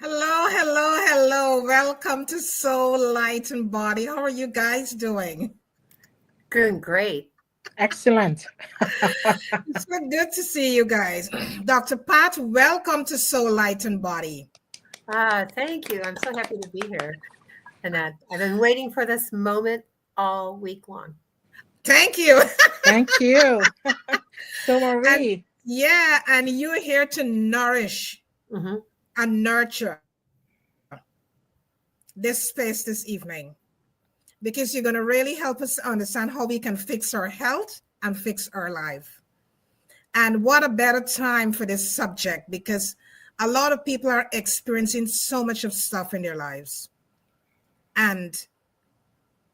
Hello, hello, hello. Welcome to Soul, Light, and Body. How are you guys doing? Doing great. Excellent. It's so good to see you guys. Dr. Pat, welcome to Soul, Light, and Body. Thank you. I'm so happy to be here. And I've been waiting for this moment all week long. Thank you. Thank you. So are we. And you're here to nourish and nurture this space this evening, because you're going to really help us understand how we can fix our health and fix our life. And what a better time for this subject, because a lot of people are experiencing so much of stuff in their lives. And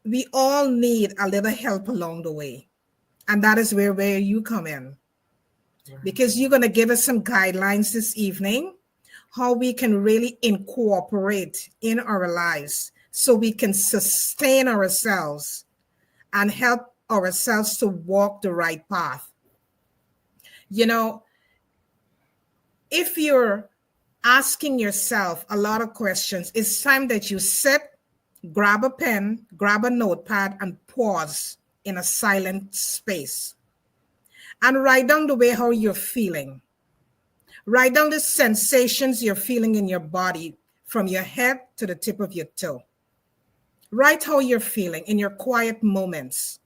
we all need a little help along the way. And that is where you come in. Because you're going to give us some guidelines this evening, how we can really incorporate in our lives so we can sustain ourselves and help ourselves to walk the right path. You know, if you're asking yourself a lot of questions, it's time that you sit, grab a pen, grab a notepad, and pause in a silent space. And write down the way how you're feeling. Write down the sensations you're feeling in your body from your head to the tip of your toe. Write how you're feeling in your quiet moments.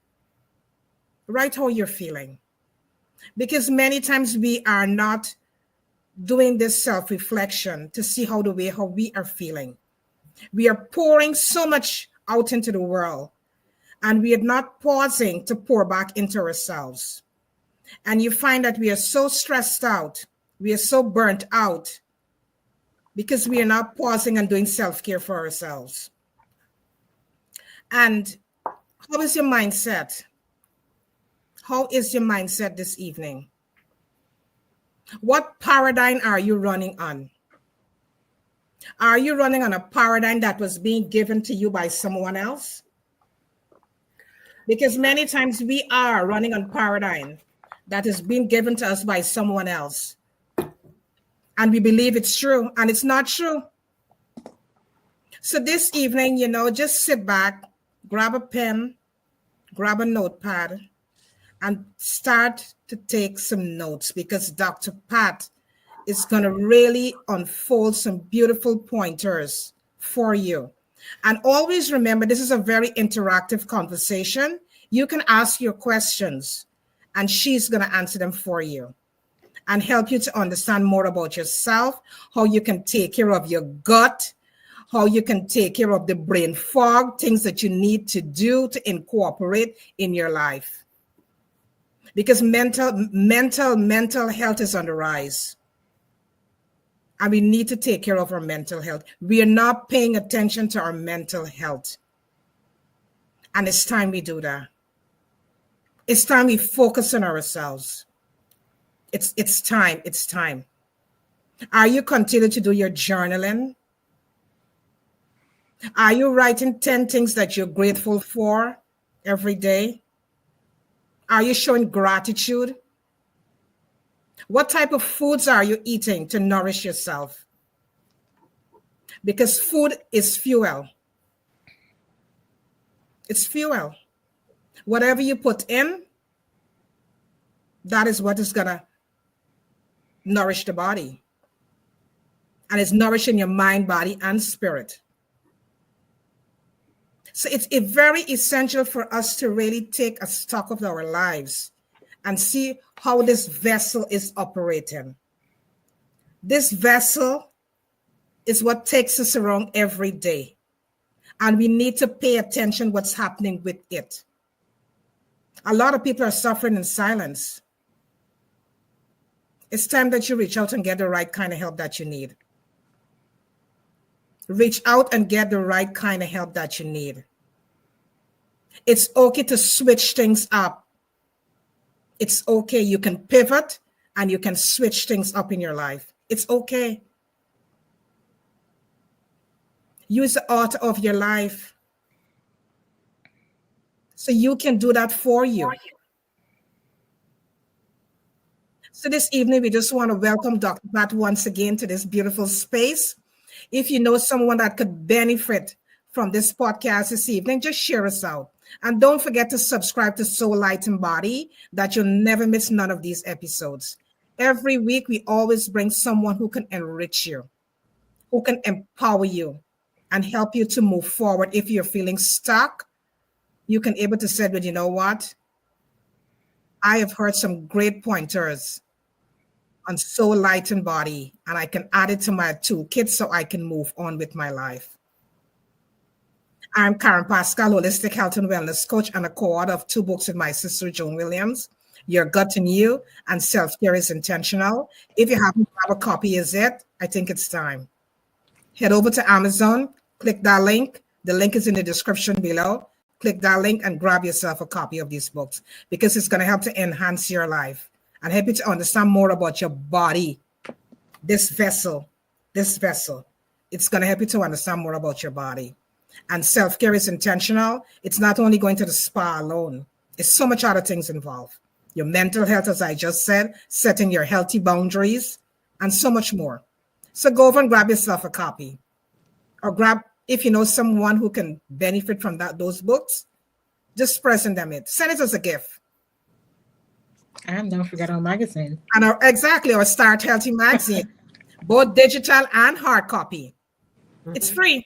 Write how you're feeling. Because many times we are not doing this self-reflection to see how we are feeling. We are pouring so much out into the world, and we are not pausing to pour back into ourselves. And you find that we are so stressed out, we are so burnt out, because we are not pausing and doing self-care for ourselves. And how is your mindset? How is your mindset this evening? What paradigm are you running on? Are you running on a paradigm that was being given to you by someone else? Because many times we are running on paradigm that is being given to us by someone else. And we believe it's true, and it's not true. So this evening, just sit back, grab a pen, grab a notepad, and start to take some notes, because Dr. Pat is going to really unfold some beautiful pointers for you. And always remember, this is a very interactive conversation. You can ask your questions, and she's going to answer them for you and help you to understand more about yourself, how you can take care of your gut, how you can take care of the brain fog, things that you need to do to incorporate in your life. Because mental health is on the rise. And we need to take care of our mental health. We are not paying attention to our mental health. And it's time we do that. It's time we focus on ourselves. It's time. Are you continuing to do your journaling? Are you writing 10 things that you're grateful for every day? Are you showing gratitude? What type of foods are you eating to nourish yourself? Because food is fuel. It's fuel. Whatever you put in, that is what is going to nourish the body. And it's nourishing your mind, body, and spirit. So it's very essential for us to really take a stock of our lives and see how this vessel is operating. This vessel is what takes us around every day. And we need to pay attention what's happening with it. A lot of people are suffering in silence. It's time that you reach out and get the right kind of help that you need. Reach out and get the right kind of help that you need. It's okay to switch things up. It's okay. You can pivot and you can switch things up in your life. It's okay. Use the art of your life so you can do that for you. So this evening, we just want to welcome Dr. Pat once again to this beautiful space. If you know someone that could benefit from this podcast this evening, just share us out. And don't forget to subscribe to Soul Light and Body, that you'll never miss none of these episodes. Every week, we always bring someone who can enrich you, who can empower you, and help you to move forward. If you're feeling stuck, you can able to say, but you know what? I have heard some great pointers on Soul Light and Body, and I can add it to my toolkit so I can move on with my life. I'm Karen Pascal, holistic health and wellness coach, and a co-author of 2 books with my sister Joan Williams, Your Gut in You and Self-Care is Intentional. If you haven't grabbed a copy as yet, I think it's time. Head over to Amazon, click that link. The link is in the description below. Click that link and grab yourself a copy of these books, because it's going to help to enhance your life and help you to understand more about your body. This vessel, it's going to help you to understand more about your body. And self-care is intentional. It's not only going to the spa alone. It's so much other things involved. Your mental health, as I just said, setting your healthy boundaries, and so much more. So go over and grab yourself a copy. Or grab, if you know someone who can benefit from those books, just present them it. Send it as a gift. And don't forget our magazine. And our Start Healthy magazine, both digital and hard copy. It's free.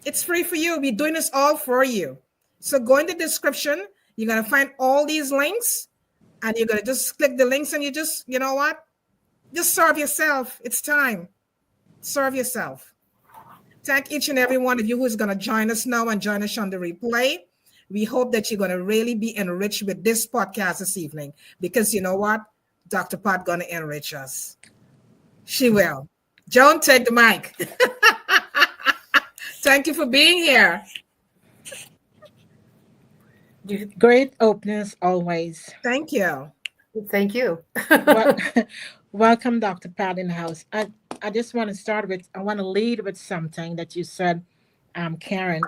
It's free for you. We're doing this all for you. So go in the description. You're going to find all these links, and you're going to just click the links, and you just, you know what? Just serve yourself. It's time. Serve yourself. Thank each and every one of you who's going to join us now and join us on the replay. We hope that you're going to really be enriched with this podcast this evening, because you know what? Dr. Pat going to enrich us. She will. Joan, take the mic. Thank you for being here. Great openers always. Thank you. Thank you. Well, welcome, Dr. Pat, in the house. I just want to lead with something that you said, Karen.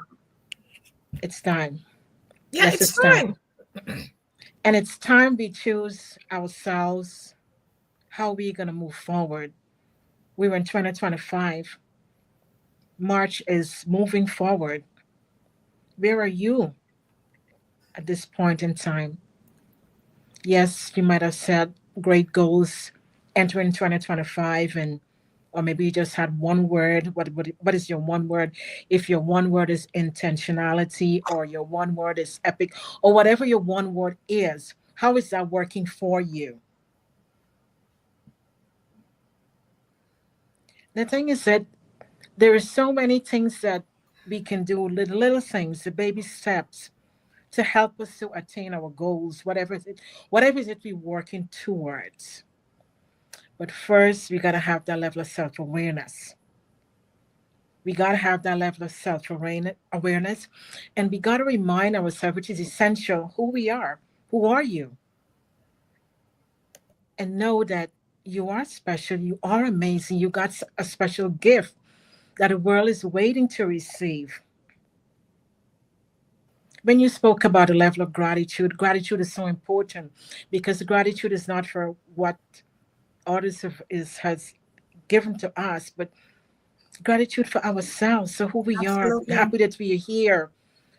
It's time. Yeah, Yes, it's time. And it's time we choose ourselves, how we're going to move forward. We were in 2025. March is moving forward. Where are you at this point in time? Yes, you might have set great goals entering 2025, or maybe you just had one word. What is your one word? If your one word is intentionality, or your one word is epic, or whatever your one word is, how is that working for you? The thing is that there are so many things that we can do, little things, the baby steps to help us to attain our goals, whatever it is we're working towards. But first, we gotta have that level of self-awareness. We gotta have that level of self-awareness, and we gotta remind ourselves, which is essential, who we are. Who are you? And know that you are special, you are amazing, you got a special gift that the world is waiting to receive. When you spoke about the level of gratitude is so important, because gratitude is not for what others has given to us, but gratitude for ourselves. So who we are, Absolutely. happy that we are here.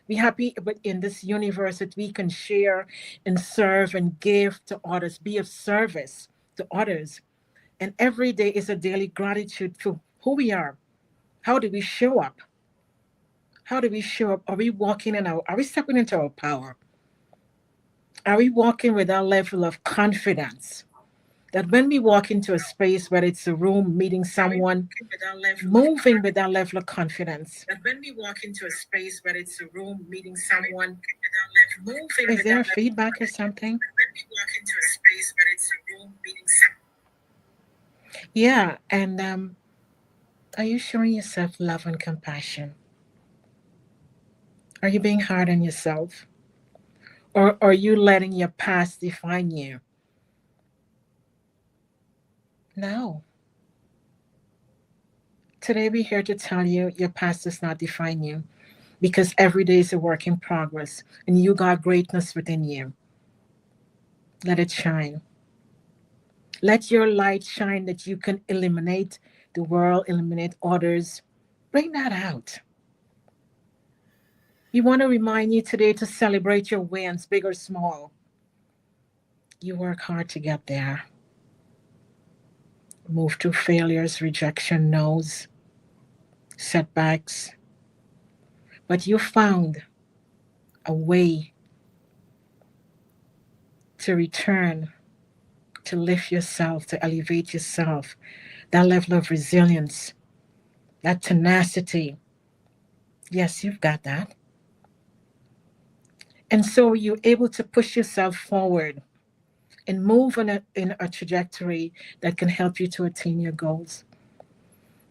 We're happy but in this universe that we can share and serve and give to others, be of service to others. And every day is a daily gratitude for who we are. How do we show up? How do we show up? Are we stepping into our power? Are we walking with that level of confidence that when we walk into a space, whether it's a room, meeting someone, moving with that level of confidence? That when we walk into a space, whether it's a room, meeting someone, moving. Is there feedback or something? When we walk into a space, whether it's a room, meeting someone. Yeah, and are you showing yourself love and compassion? Are you being hard on yourself? Or are you letting your past define you? No. Today we're here to tell you your past does not define you because every day is a work in progress and you got greatness within you. Let it shine. Let your light shine that you can illuminate the world, illuminate others. Bring that out. We want to remind you today to celebrate your wins, big or small. You work hard to get there. Move through failures, rejection, no's, setbacks. But you found a way to return, to lift yourself, to elevate yourself. That level of resilience, that tenacity. Yes, you've got that. And so you're able to push yourself forward and move in a trajectory that can help you to attain your goals.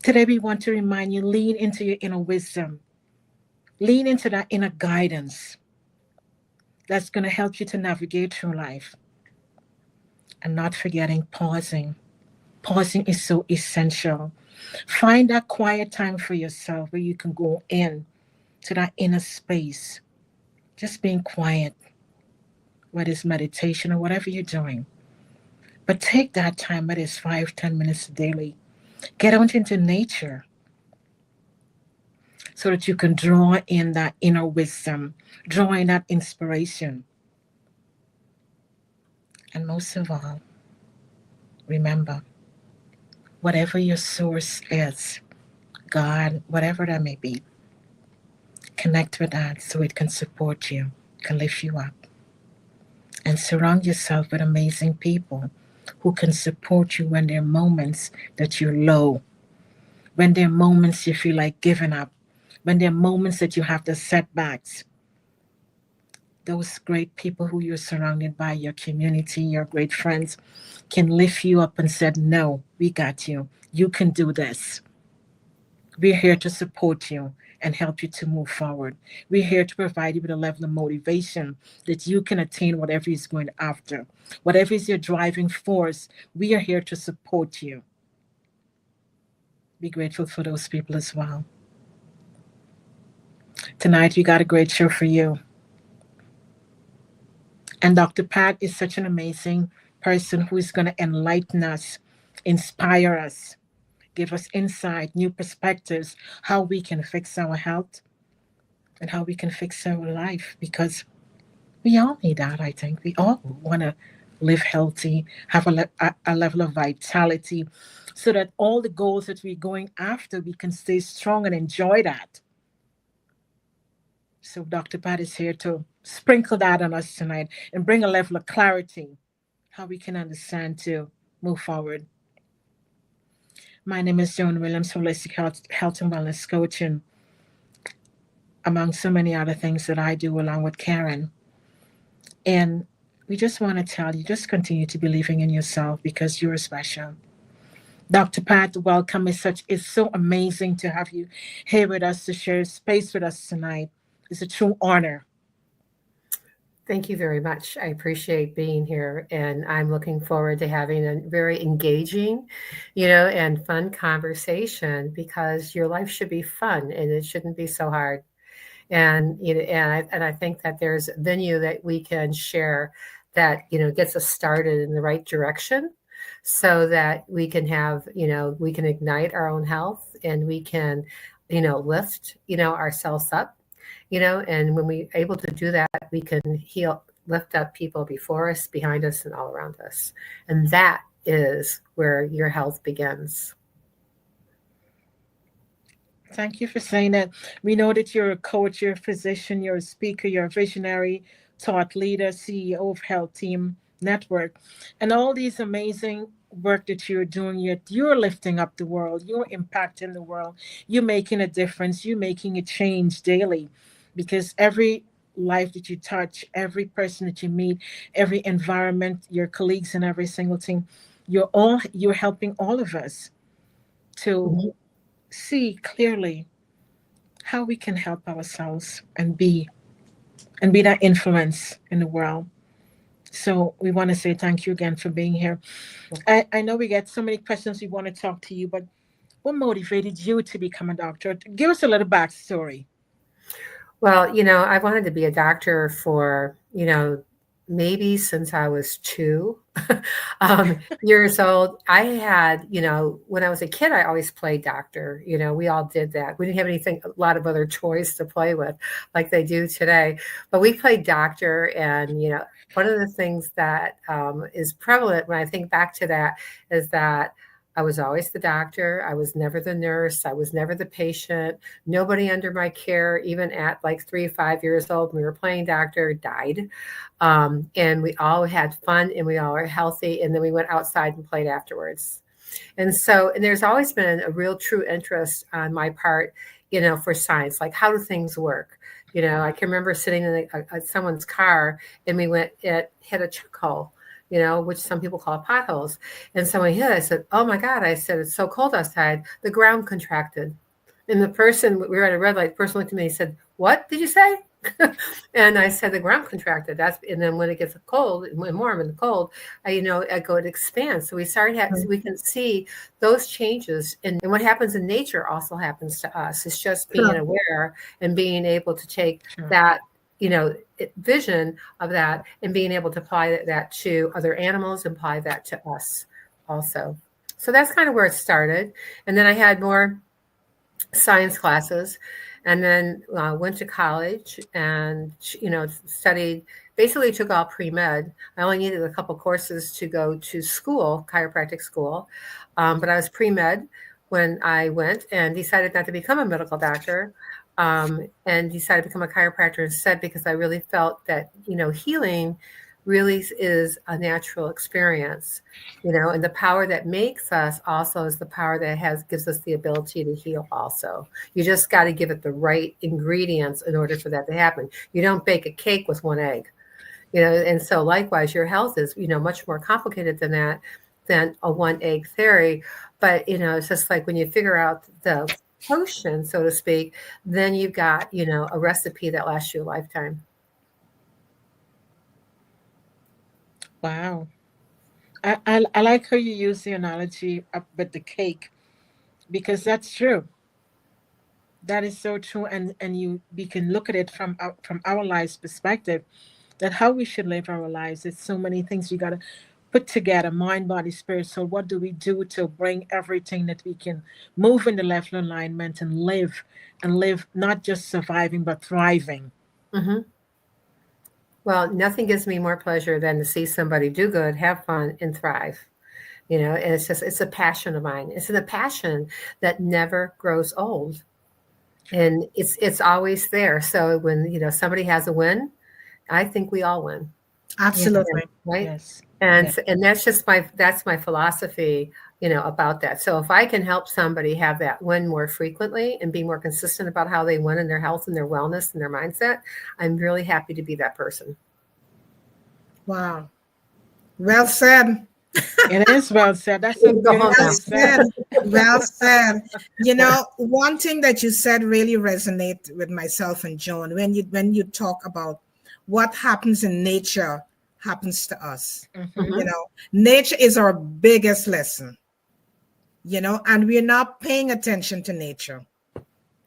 Today, we want to remind you lean into your inner wisdom, lean into that inner guidance that's going to help you to navigate through life and not forgetting pausing. Pausing is so essential. Find that quiet time for yourself where you can go in to that inner space, just being quiet, whether it's meditation or whatever you're doing. But take that time, whether it's 5, 10 minutes daily. Get out into nature so that you can draw in that inner wisdom, draw in that inspiration. And most of all, remember, whatever your source is, God, whatever that may be, connect with that so it can support you, can lift you up. And surround yourself with amazing people who can support you when there are moments that you're low, when there are moments you feel like giving up, when there are moments that you have the setbacks. Those great people who you're surrounded by, your community, your great friends, can lift you up and said, no, we got you. You can do this. We're here to support you and help you to move forward. We're here to provide you with a level of motivation that you can attain whatever is going after. Whatever is your driving force, we are here to support you. Be grateful for those people as well. Tonight, we got a great show for you. And Dr. Pat is such an amazing person who is going to enlighten us, inspire us, give us insight, new perspectives, how we can fix our health and how we can fix our life because we all need that, I think. We all want to live healthy, have a level of vitality so that all the goals that we're going after, we can stay strong and enjoy that. So Dr. Pat is here to sprinkle that on us tonight and bring a level of clarity, how we can understand to move forward. My name is Joan Williams, Holistic Health and Wellness Coach, and among so many other things that I do along with Karen. And we just want to tell you, just continue to believing in yourself because you're special. Dr. Pat, welcome. It's so amazing to have you here with us to share space with us tonight. It's a true honor. Thank you very much. I appreciate being here, and I'm looking forward to having a very engaging, and fun conversation because your life should be fun and it shouldn't be so hard. And I think that there's a venue that we can share that gets us started in the right direction so that we can have we can ignite our own health and we can lift ourselves up, and when we're able to do that we can heal, lift up people before us, behind us, and all around us, and that is where your health begins. Thank you for saying that. We know that you're a coach, you're a physician, you're a speaker, you're a visionary, thought leader, CEO of Health Team Network, and all these amazing work that you're doing. You're lifting up the world, you're impacting the world, you're making a difference, you're making a change daily because every life that you touch, every person that you meet, every environment, your colleagues, and every single thing, you're helping all of us to Mhm. see clearly how we can help ourselves and be that influence in the world. So we want to say thank you again for being here. I know we get so many questions we want to talk to you, but what motivated you to become a doctor? Give us a little backstory. Well, I wanted to be a doctor for, maybe since I was 2 years old. I had, when I was a kid, I always played doctor. We all did that. We didn't have anything, a lot of other toys to play with like they do today. But we played doctor. And, one of the things that is prevalent when I think back to that is that I was always the doctor. I was never the nurse. I was never the patient. Nobody under my care, even at like 3 or 5 years old, when we were playing doctor, died. And we all had fun and we all were healthy. And then we went outside and played afterwards. And there's always been a real true interest on my part, for science, like how do things work? I can remember sitting in someone's car and it hit a chuck hole, which some people call potholes. And someone hit it. I said, oh my God. I said, it's so cold outside. The ground contracted. And we were at a red light, the person looked at me and said, what did you say? And I said, the ground contracted. And then when it gets cold and when warm and cold, it expands. So so we can see those changes. And what happens in nature also happens to us. It's just being Sure. aware and being able to take Sure. that, vision of that and being able to apply that to other animals and apply that to us also. So that's kind of where it started. And then I had more science classes, and then went to college and studied, basically took all pre-med. I only needed a couple courses to go to school, chiropractic school, but I was pre-med when I went and decided not to become a medical doctor, and decided to become a chiropractor instead, because I really felt that healing really is a natural experience, and the power that makes us also is the power that gives us the ability to heal also. You just got to give it the right ingredients in order for that to happen. You don't bake a cake with one egg, and so likewise, your health is, much more complicated than that, than a one egg theory. But, it's just like when you figure out the potion, so to speak, then you've got, a recipe that lasts you a lifetime. Wow. I like how you use the analogy up with the cake because that's true. That is so true, and we can look at it from our lives perspective, that how we should live our lives. There's so many things we gotta put together: mind, body, spirit. So what do we do to bring everything that we can move in the left alignment and live not just surviving but thriving? Hmm. Well, nothing gives me more pleasure than to see somebody do good, have fun, and thrive. And it's a passion of mine. It's a passion that never grows old, and it's always there. So when somebody has a win, I think we all win, Yes, Absolutely. right? yes, And yes. and that's my philosophy, about that. So if I can help somebody have that win more frequently and be more consistent about how they win in their health and their wellness and their mindset, I'm really happy to be that person. Wow. Well said. It is well said. That's You so can go home Well beautifully now. said. said. Well said. One thing that you said really resonate with myself and Joan when you talk about what happens in nature happens to us. Hmm. Hmm. Nature is our biggest lesson, and we're not paying attention to nature.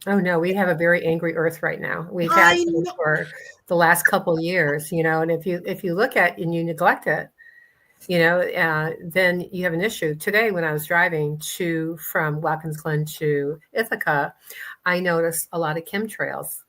Oh no, we have a very angry Earth right now. We've had I been know. for the last couple of years, and if you look at and you neglect it, then you have an issue. Today, when I was driving from Watkins Glen to Ithaca, I noticed a lot of chemtrails,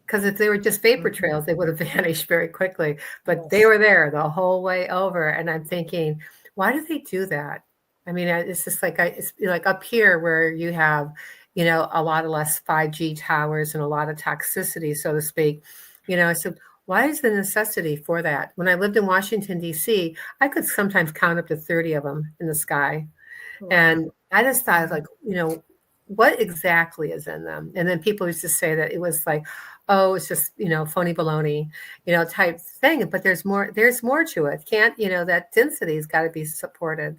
because if they were just vapor Hmm. trails, they would have vanished very quickly. But they Yes. were there the whole way over, and I'm thinking, why do they do that? I mean, it's just like it's like up here where you have, a lot of less 5G towers and a lot of toxicity, so to speak. So why is the necessity for that? When I lived in Washington D.C., I could sometimes count up to 30 of them in the sky, Wow. and I just thought, like, what exactly is in them? And then people used to say that it was like, oh, it's just, phony baloney, type thing. But there's more to it. Can't, that density's got to be supported.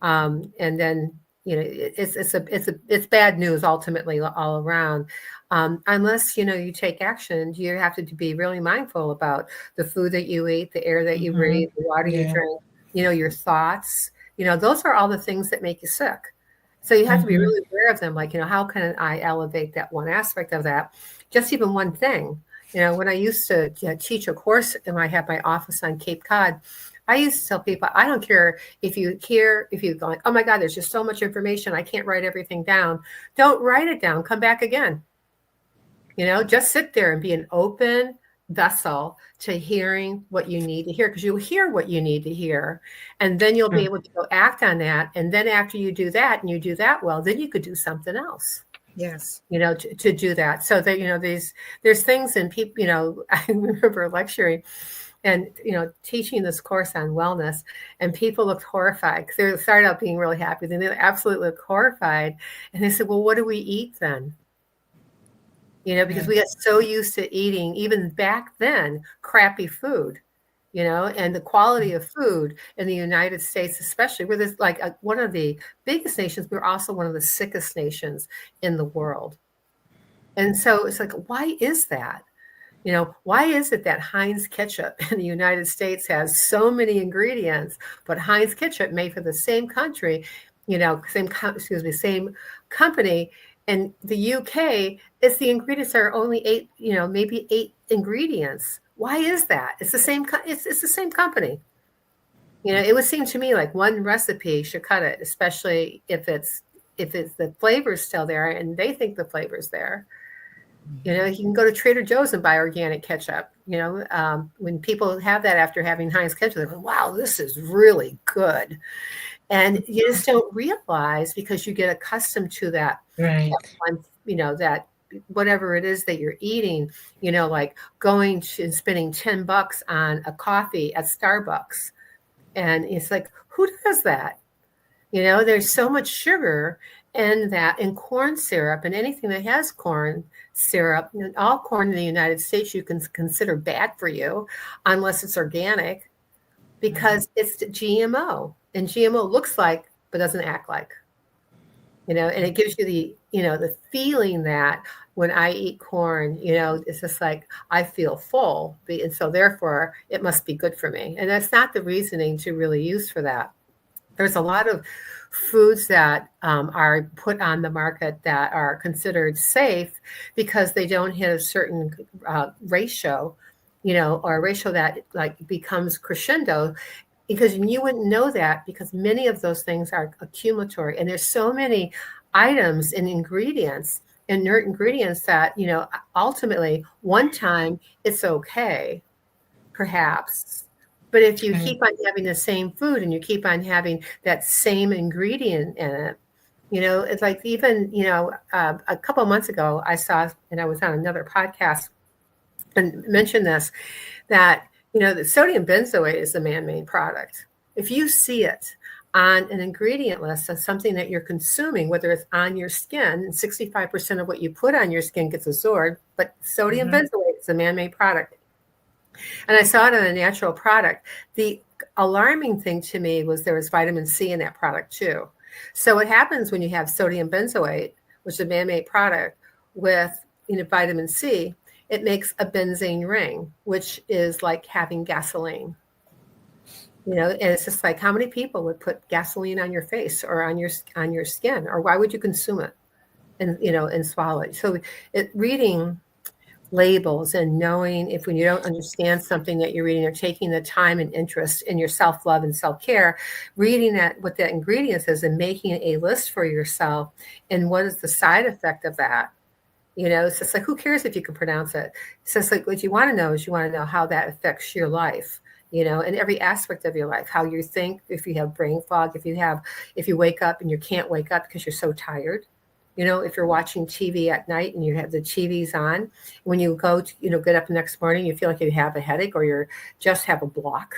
And then, it's bad news ultimately all around. Unless, you take action, you have to be really mindful about the food that you eat, the air that you breathe, the water you Yeah. drink, your thoughts. Those are all the things that make you sick. So you have to be Mm-hmm. really aware of them. Like, how can I elevate that one aspect of that? Just even one thing. When I used to teach a course and I had my office on Cape Cod, I used to tell people, I don't care if you go like, oh my God, there's just so much information, I can't write everything down. Don't write it down. Come back again. Just sit there and be an open vessel to hearing what you need to hear, because you'll hear what you need to hear, and then you'll be able to go act on that. And then after you do that and you do that well, then you could do something else. Yes. To do that. So that, there's things in people, I remember lecturing and, teaching this course on wellness, and people looked horrified. They started out being really happy. Then they absolutely looked horrified. And they said, well, what do we eat then? Because we got so used to eating, even back then, crappy food, and the quality of food in the United States, especially, where there's like one of the biggest nations, we're also one of the sickest nations in the world. And so it's like, why is that? Why is it that Heinz ketchup in the United States has so many ingredients, but Heinz ketchup made for the same country, same company, in the UK, the ingredients are only 8, maybe 8 ingredients. Why is that? It's the same. It's the same company. It would seem to me like one recipe should cut it, especially if it's the flavor's still there and they think the flavor's there. You can go to Trader Joe's and buy organic ketchup. When people have that after having Heinz ketchup, they go, wow, this is really good. And you just don't realize, because you get accustomed to that, Right. that whatever it is that you're eating, like going and spending $10 on a coffee at Starbucks. And it's like, who does that? There's so much sugar in that, in corn syrup, and anything that has corn syrup. All corn in the United States you can consider bad for you unless it's organic, because it's GMO, and GMO looks like but doesn't act like. And it gives you the feeling that when I eat corn, it's just like I feel full, and so therefore it must be good for me. And that's not the reasoning to really use for that. There's a lot of foods that are put on the market that are considered safe because they don't hit a certain ratio, or a ratio that like becomes crescendo, because you wouldn't know that, because many of those things are accumulatory, and there's so many items and ingredients, inert ingredients, that ultimately one time it's okay, perhaps. But if you keep on having the same food and you keep on having that same ingredient in it, it's like, even, a couple of months ago, I saw, and I was on another podcast and mentioned this, that, the sodium benzoate is a man-made product. If you see it on an ingredient list of something that you're consuming, whether it's on your skin, 65% of what you put on your skin gets absorbed, but sodium benzoate is a man-made product. And I saw it in a natural product. The alarming thing to me was there was vitamin C in that product too. So what happens when you have sodium benzoate, which is a man-made product, with vitamin C, it makes a benzene ring, which is like having gasoline. And it's just like, how many people would put gasoline on your face or on your skin, or why would you consume it and swallow it? So reading labels and knowing, if when you don't understand something that you're reading, or taking the time and interest in your self-love and self-care, reading that, what that ingredient is, and making a list for yourself, and what is the side effect of that. It's just like, who cares if you can pronounce it? It's just like, what you want to know is, you want to know how that affects your life, in every aspect of your life, how you think, if you have brain fog, if you wake up and you can't wake up because you're so tired. If you're watching TV at night and you have the TVs on, when you go to, get up the next morning, you feel like you have a headache, or you just have a block,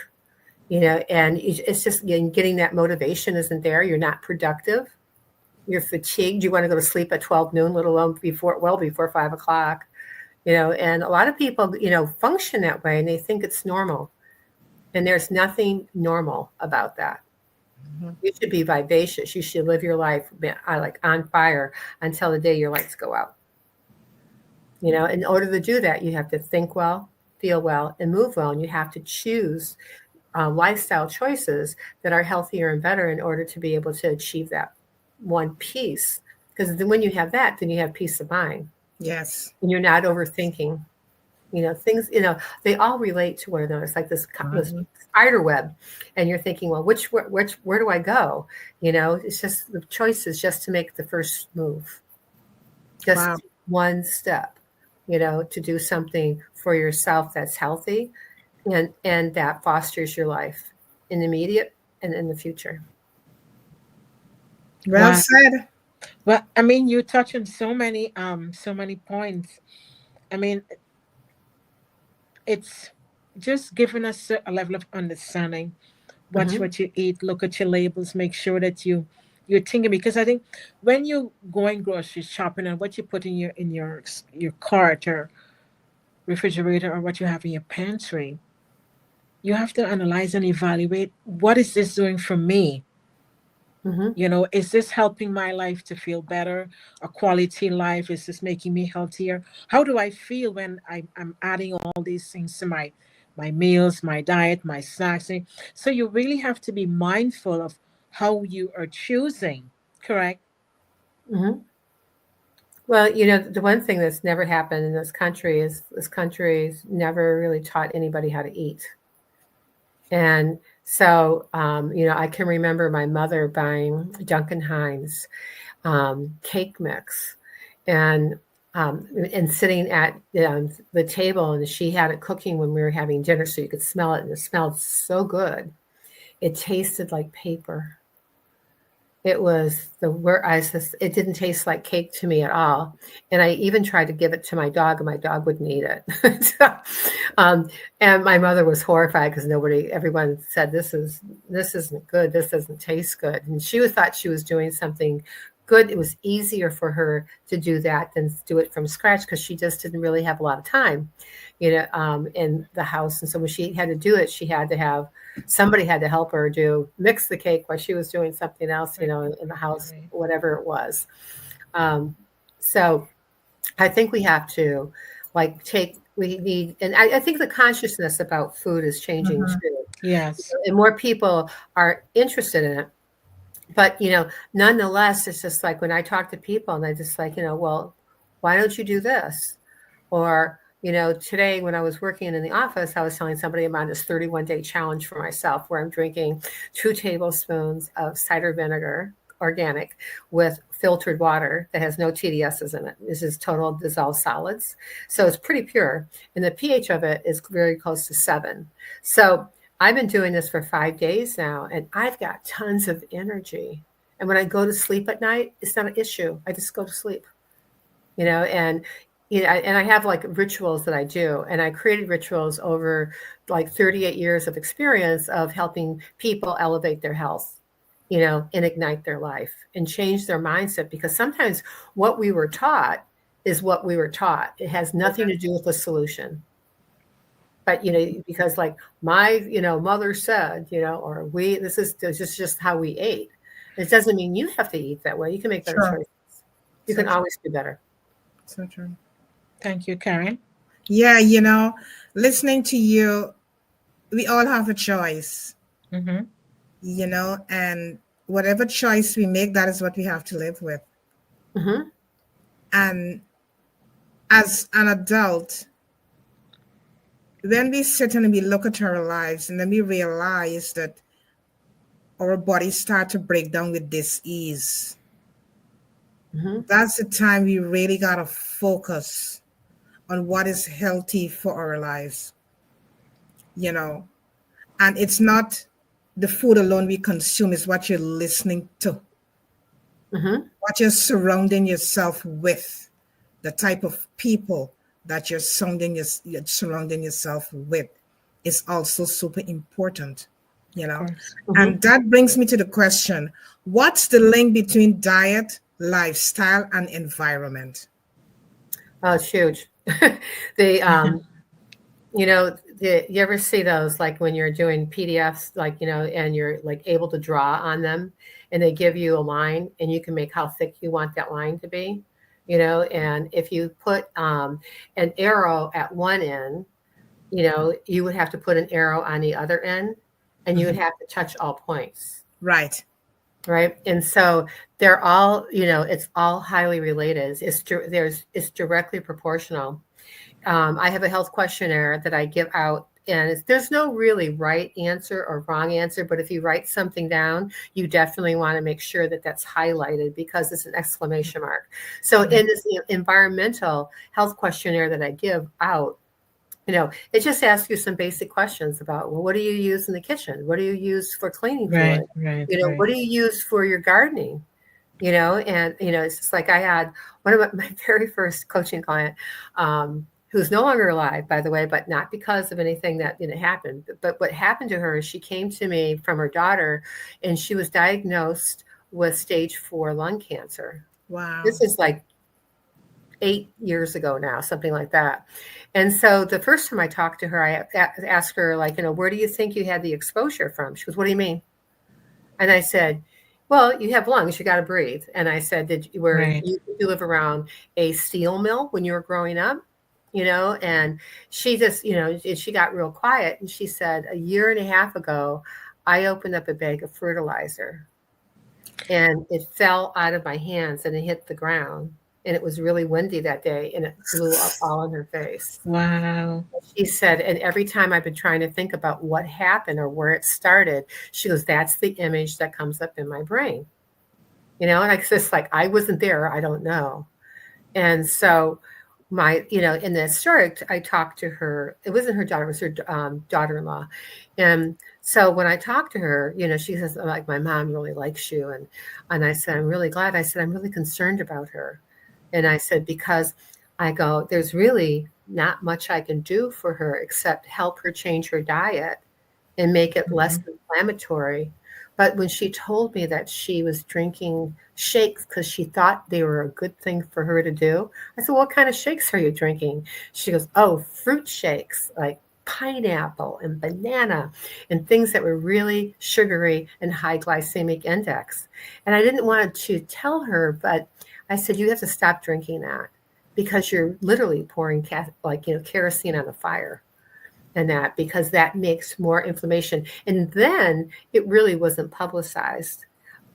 and it's just getting that motivation isn't there. You're not productive. You're fatigued. You want to go to sleep at 12 noon, let alone before 5 o'clock, and a lot of people, function that way, and they think it's normal, and there's nothing normal about that. Mhm. You should be vivacious. You should live your life like on fire until the day your lights go out. In order to do that, you have to think well, feel well, and move well. And you have to choose lifestyle choices that are healthier and better in order to be able to achieve that one piece. Because then when you have that, then you have peace of mind Yes. and you're not overthinking. Things, they all relate to one another. It's like this Mhm. spider web, and you're thinking, well, where do I go? It's just the choice is just to make the first move, Wow. just one step, to do something for yourself that's healthy and that fosters your life in the immediate and in the future. Well Wow. said. Well, I mean, you touch on so many points. I mean, it's just giving us a level of understanding. Watch Hmm. what you eat, look at your labels, make sure that you're thinking, because I think when you going grocery shopping and what you put in your cart or refrigerator or what you have in your pantry, you have to analyze and evaluate, what is this doing for me? Hmm. Is this helping my life to feel better, a quality life? Is this making me healthier? How do I feel when I'm adding all these things to my meals, my diet, my snacks? So you really have to be mindful of how you are choosing, correct? Hmm. Well, the one thing that's never happened in this country is this country's never really taught anybody how to eat. And so, I can remember my mother buying Duncan Hines cake mix, and and sitting at the table, and she had it cooking when we were having dinner, so you could smell it, and it smelled so good. It tasted like paper. It was the word I just, it didn't taste like cake to me at all. And I even tried to give it to my dog, and my dog wouldn't eat it. So, um, and my mother was horrified because everyone said, this isn't good. This doesn't taste good. And she thought she was doing something good. It was easier for her to do that than do it from scratch because she just didn't really have a lot of time, in the house. And so when she had to do it, she had to have somebody had to help her mix the cake while she was doing something else, Right, in the house, right. whatever it was. Um, so I think we have to we need, and I think the consciousness about food is changing Mhm. too. Yes. And more people are interested in it. But, nonetheless, it's just like when I talk to people and I just like, well, why don't you do this? Or, today when I was working in the office, I was telling somebody about this 31-day challenge for myself where I'm drinking 2 tablespoons of cider vinegar, organic, with filtered water that has no TDSs in it. This is total dissolved solids. So it's pretty pure. And the pH of it is very close to 7. So I've been doing this for 5 days now, and I've got tons of energy. And when I go to sleep at night, it's not an issue. I just go to sleep, and and I have like rituals that I do, and I created rituals over like 38 years of experience of helping people elevate their health, and ignite their life and change their mindset. Because sometimes what we were taught is what we were taught. It has nothing to do with the solution. But because like my mother said, or this is just how we ate. It doesn't mean you have to eat that way. You can make better Sure. choices. You So can true. always do better. So true. Thank you, Karen. Yeah, listening to you, we all have a choice, Mm-hmm. and whatever choice we make, that is what we have to live with. Hmm. And as an adult, when we sit and we look at our lives and then we realize that our bodies start to break down with dis-ease, Hmm. that's the time we really got to focus on what is healthy for our lives, you know. And it's not the food alone we consume, is what you're listening to, Hmm. what you're surrounding yourself with, the type of people that you're surrounding yourself with is also super important, you Of know. course. Hmm. And that brings me to the question, what's the link between diet, lifestyle, and environment? Oh, it's huge. The you know You ever see those, like when you're doing PDFs, like, and you're like able to draw on them, and they give you a line and you can make how thick you want that line to be, and if you put an arrow at one end, you would have to put an arrow on the other end, and you would have to touch all points. Right. Right. And so they're all, it's all highly related. It's directly proportional. I have a health questionnaire that I give out, and there's no really right answer or wrong answer, but if you write something down, you definitely want to make sure that that's highlighted, because it's an exclamation mark. So in this environmental health questionnaire that I give out, it just asks you some basic questions about, well, what do you use in the kitchen? What do you use for cleaning fluid? Right. What do you use for your gardening? And it's just like, I had one of my very first coaching client, who's no longer alive, by the way, but not because of anything that happened. But what happened to her is she came to me from her daughter, and she was diagnosed with stage 4 lung cancer. Wow. This is like 8 years ago now, something like that. And so the first time I talked to her, I asked her, like, where do you think you had the exposure from? She goes, what do you mean? And I said, well, you have lungs, you got to breathe. And I said, did you live around a steel mill when you were growing up? And she just, she got real quiet. And she said, a year and a half ago, I opened up a bag of fertilizer, and it fell out of my hands and it hit the ground. And it was really windy that day, and it blew up all in her face. Wow. She said, and every time I've been trying to think about what happened or where it started, she goes, that's the image that comes up in my brain. And it's just like, I wasn't there. I don't know. And so in the story, I talked to her. It wasn't her daughter, it was her daughter-in-law. And so when I talked to her, she says, like, my mom really likes you. And I said, I'm really glad. I said, I'm really concerned about her. And I said, because I go, there's really not much I can do for her except help her change her diet and make it less inflammatory. But when she told me that she was drinking shakes because she thought they were a good thing for her to do, I said, what kind of shakes are you drinking? She goes, oh, fruit shakes, like pineapple and banana and things that were really sugary and high glycemic index. And I didn't want to tell her, but I said, you have to stop drinking that, because you're literally pouring kerosene on the fire, and that, because that makes more inflammation. And then it really wasn't publicized.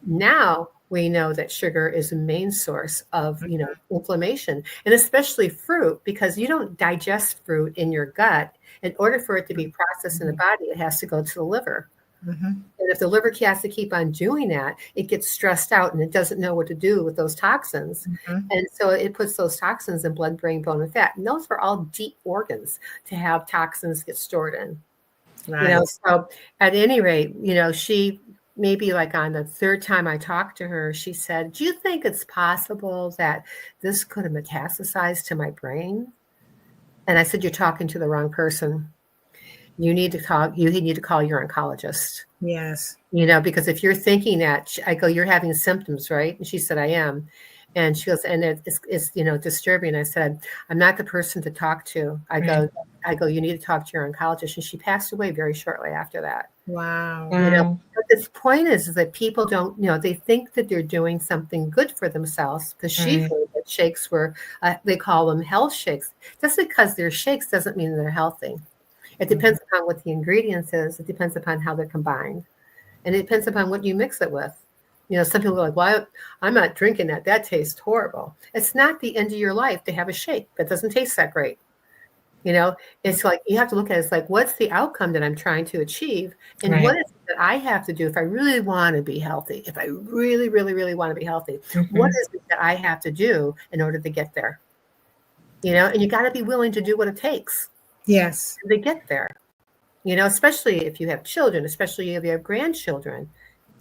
Now we know that sugar is a main source of, inflammation, and especially fruit, because you don't digest fruit in your gut. In order for it to be processed in the body, it has to go to the liver. And if the liver has to keep on doing that, it gets stressed out and it doesn't know what to do with those toxins. And so it puts those toxins in blood, brain, bone, and fat. And those are all deep organs to have toxins get stored in. Right. So at any rate, she, maybe like on the third time I talked to her, she said, do you think it's possible that this could have metastasized to my brain? And I said, you're talking to the wrong person. You need to call your oncologist. Yes. Because if you're thinking that, I go, you're having symptoms, right? And she said, I am. And she goes, and it's disturbing. I said, I'm not the person to talk to. I go, you need to talk to your oncologist. And she passed away very shortly after that. Wow. But this point is that people don't, they think that they're doing something good for themselves, because she heard that shakes were, they call them health shakes. Just because they're shakes doesn't mean they're healthy. It depends upon what the ingredients is. It depends upon how they're combined. And it depends upon what you mix it with. Some people are like, well, I'm not drinking that. That tastes horrible. It's not the end of your life to have a shake that doesn't taste that great. It's like, you have to look at it as like, what's the outcome that I'm trying to achieve? And what is it that I have to do if I really want to be healthy? If I really, really, really want to be healthy, what is it that I have to do in order to get there? And you got to be willing to do what it takes. Yes. To get there, especially if you have children, especially if you have grandchildren,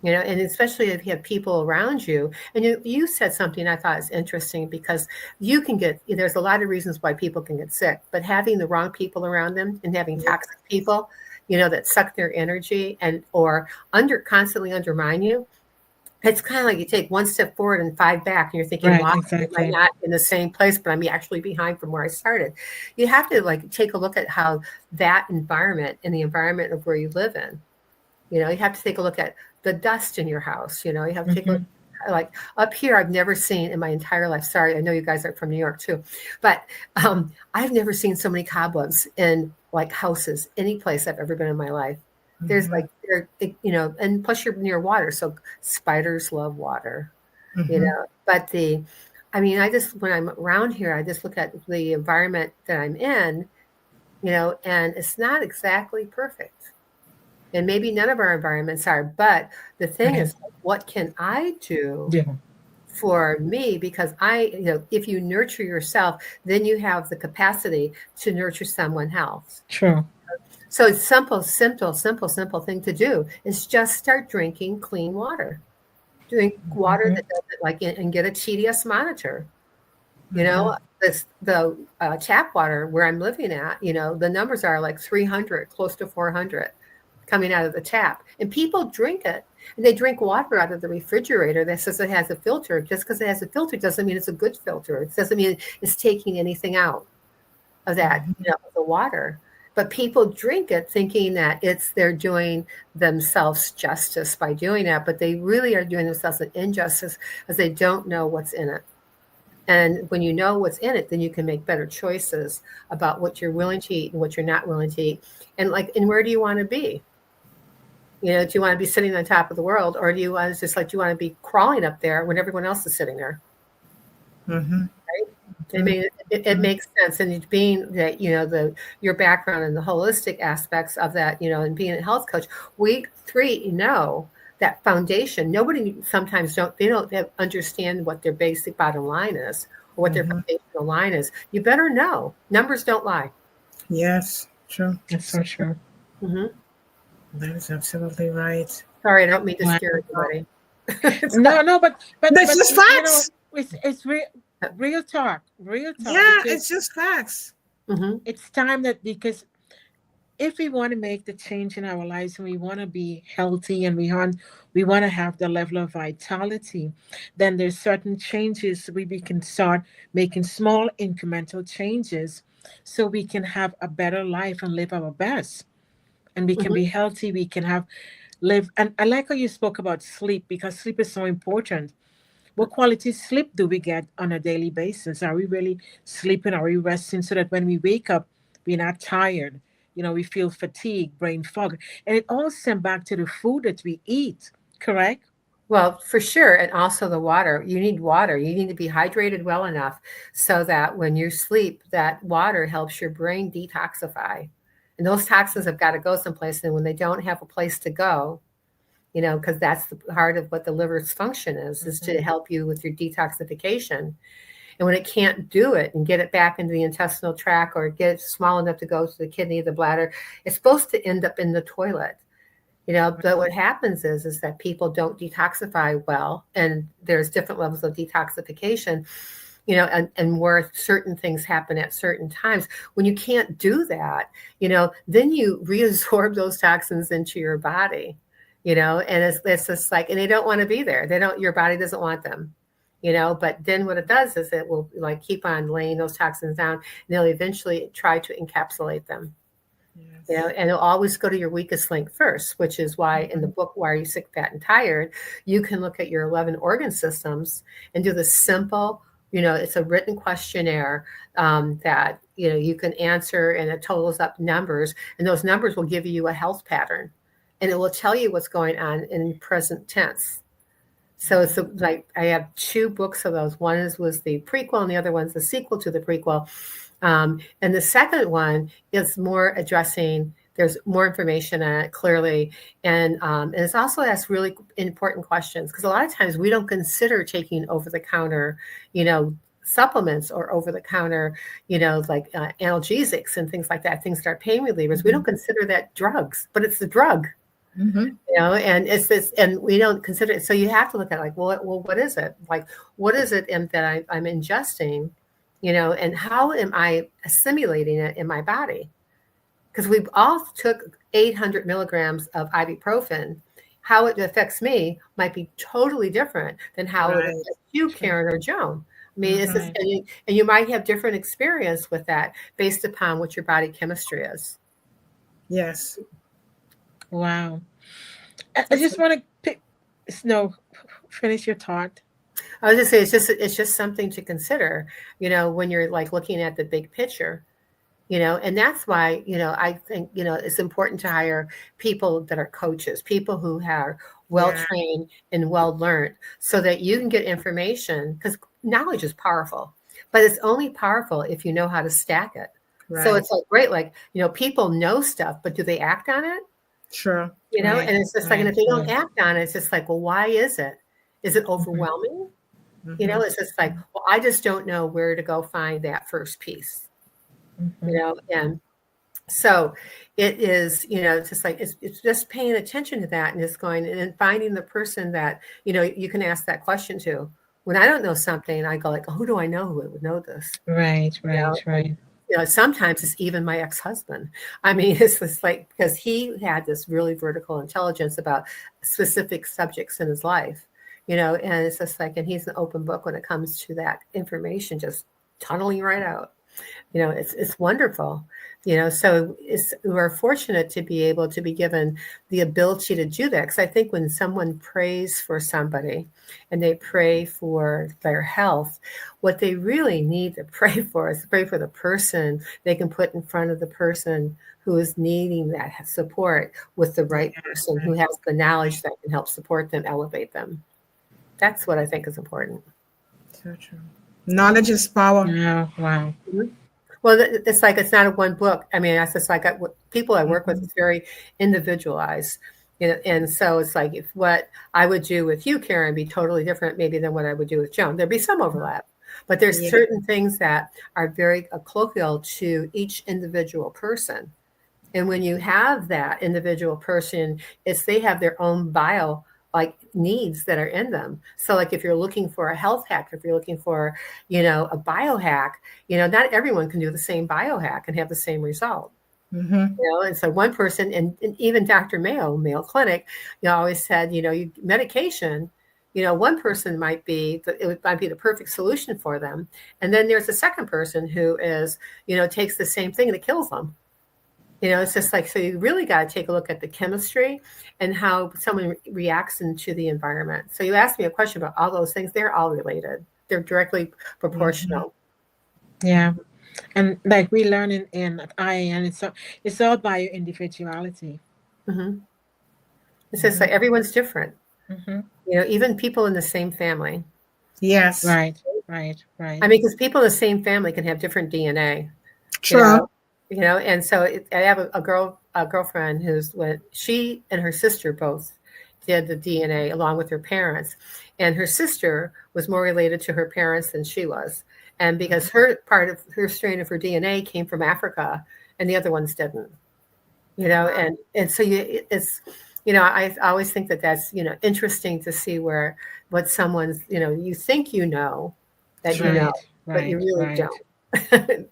and especially if you have people around you. And you said something I thought is interesting, because you can there's a lot of reasons why people can get sick, but having the wrong people around them and having toxic people, that suck their energy and or constantly undermine you, it's kind of like you take one step forward and five back, and you're thinking, Right, wow, am I exactly. not in the same place, but I'm actually behind from where I started. You have to like take a look at how that environment and the environment of where you live in, you have to take a look at the dust in your house. You have to take a look. Mm-hmm. Like up here, I've never seen in my entire life. Sorry, I know you guys are from New York too, but I've never seen so many cobwebs in like houses, any place I've ever been in my life. There's Mm-hmm. like and plus you're near water, so spiders love water. Mm-hmm. But I mean, I just when I'm around here, I just look at the environment that I'm in, and it's not exactly perfect. And maybe none of our environments are, but the thing Right. is, what can I do Yeah. for me? Because if you nurture yourself, then you have the capacity to nurture someone else. True. So it's simple thing to do is just start drinking clean water. Drink water Mm-hmm. that doesn't and get a TDS monitor. You Mm-hmm. know, the tap water where I'm living at, the numbers are like 300, close to 400 coming out of the tap. And people drink it. And they drink water out of the refrigerator that says it has a filter. Just because it has a filter doesn't mean it's a good filter. It doesn't mean it's taking anything out of that, the water. But people drink it thinking that they're doing themselves justice by doing that, but they really are doing themselves an injustice because they don't know what's in it. And when you know what's in it, then you can make better choices about what you're willing to eat and what you're not willing to eat. And where do you want to be? Do you want to be sitting on top of the world, or do you want do you want to be crawling up there when everyone else is sitting there? Mm-hmm. Right? I mean, it makes sense. And being that, your background and the holistic aspects of that, and being a health coach, we three know that foundation. Nobody sometimes they don't understand what their basic bottom line is or what their Mm-hmm. foundational line is. You better know. Numbers don't lie. Yes, true. That's so true. Mm-hmm. That is absolutely right. Sorry, I don't mean to Wow. scare anybody. No, no, That's but just facts. it's real talk, Yeah, because it's just facts. Mm-hmm. it's time that because if we want to make the change in our lives and we want to be healthy and we want to have the level of vitality, then there's certain changes we can start making small incremental changes so we can have a better life and live our best. And we can Mm-hmm. be healthy, we can have live. And I like how you spoke about sleep because sleep is so important. What quality sleep do we get on a daily basis? Are we really sleeping? Are we resting so that when we wake up, we're not tired? We feel fatigue, brain fog. And it all stems back to the food that we eat, correct? Well, for sure. And also the water. You need water. You need to be hydrated well enough so that when you sleep, that water helps your brain detoxify. And those toxins have got to go someplace. And when they don't have a place to go, because that's the part of what the liver's function is Mhm. to help you with your detoxification. And when it can't do it and get it back into the intestinal tract or get it small enough to go to the kidney, the bladder, it's supposed to end up in the toilet. But what happens is that people don't detoxify well, and there's different levels of detoxification, and where certain things happen at certain times. When you can't do that, then you reabsorb those toxins into your body, and it's just like, and they don't want to be there. Your body doesn't want them, but then what it does is it will like keep on laying those toxins down, and they'll eventually try to encapsulate them. Yes. And it'll always go to your weakest link first, which is why in the book, Why Are You Sick, Fat, and Tired, you can look at your 11 organ systems and do the simple, it's a written questionnaire that, you can answer, and it totals up numbers. And those numbers will give you a health pattern, and it will tell you what's going on in present tense. So it's like I have two books of those. One was the prequel, and the other one's the sequel to the prequel. And the second one is more addressing. There's more information on it clearly, and it's also asks really important questions because a lot of times we don't consider taking over-the-counter, supplements or over-the-counter, like analgesics and things like that, things that are pain relievers. We don't consider that drugs, but it's the drug. Mm-hmm. And it's this, and we don't consider it. So you have to look at like, well, what is it? Like, what is it that I'm ingesting, and how am I assimilating it in my body? Because we all took 800 milligrams of ibuprofen how it affects me might be totally different than how it Right. affects you, True. Karen or Joan. I mean, it's just, Right. and you might have different experience with that based upon what your body chemistry is. Yes. Wow. I just want to pick. No, finish your thought. I was just saying, it's just something to consider, when you're like looking at the big picture, and that's why, I think, it's important to hire people that are coaches, people who are well Yeah. trained and well learned, so that you can get information, because knowledge is powerful, but it's only powerful if you know how to stack it. So Right. it's like great, like, people know stuff, but do they act on it? Sure. Right. And it's just like, and Right. if they don't Right. act on it, it's just like, well, why is it? Is it Hmm. overwhelming? Mm-hmm. It's just like, well, I just don't know where to go find that first piece, Hmm. and so it is, it's just like, it's just paying attention to that, and it's going and finding the person that, you can ask that question to. When I don't know something, I go like, oh, who do I know who would know this? Right. Right. And Right. sometimes it's even my ex-husband. I mean, it's just like, because he had this really vertical intelligence about specific subjects in his life, and it's just like, and he's an open book when it comes to that information, just tunneling right out. It's wonderful. So we're fortunate to be able to be given the ability to do that, because I think when someone prays for somebody and they pray for their health, what they really need to pray for is to pray for the person they can put in front of the person who is needing that support, with the Yeah. right person who Right. has the knowledge that can help support them, elevate them. That's what I think is important. So true. Knowledge is power. Yeah. Wow. Mhm. Well, it's like, it's not a one book. I mean, that's just like, people I work with, Mm-hmm. it's very individualized, and so it's like, if what I would do with you, Karen, be totally different maybe than what I would do with Joan. There'd be some overlap, but there's Yeah. certain things that are very colloquial to each individual person. And when you have that individual person, it's, they have their own bio, like, needs that are in them. So like, if you're looking for a health hack, if you're looking for, a biohack, not everyone can do the same biohack and have the same result. Mm-hmm. And so one person, and even Dr. Mayo Clinic, always said, medication, one person might be, might be the perfect solution for them. And then there's a second person who is, takes the same thing and it kills them. It's just like, so you really got to take a look at the chemistry and how someone reacts into the environment. So you asked me a question about all those things. They're all related. They're directly Mm-hmm. proportional. Yeah. And like we learn in at IAN, it's all by your individuality. Hmm. It's just Mm-hmm. like, everyone's different. Hmm. Even people in the same family. Yes. Right. Right. Right. I mean, because people in the same family can have different DNA. you True. know, and so I have a girlfriend who's, when she and her sister both did the DNA along with her parents, and her sister was more related to her parents than she was, and because her part of her strain of her DNA came from Africa, and the other ones didn't, Wow. and so it's, I always think that that's, interesting to see where, what someone's, you think, that True. Right. but you Right. really Right. don't.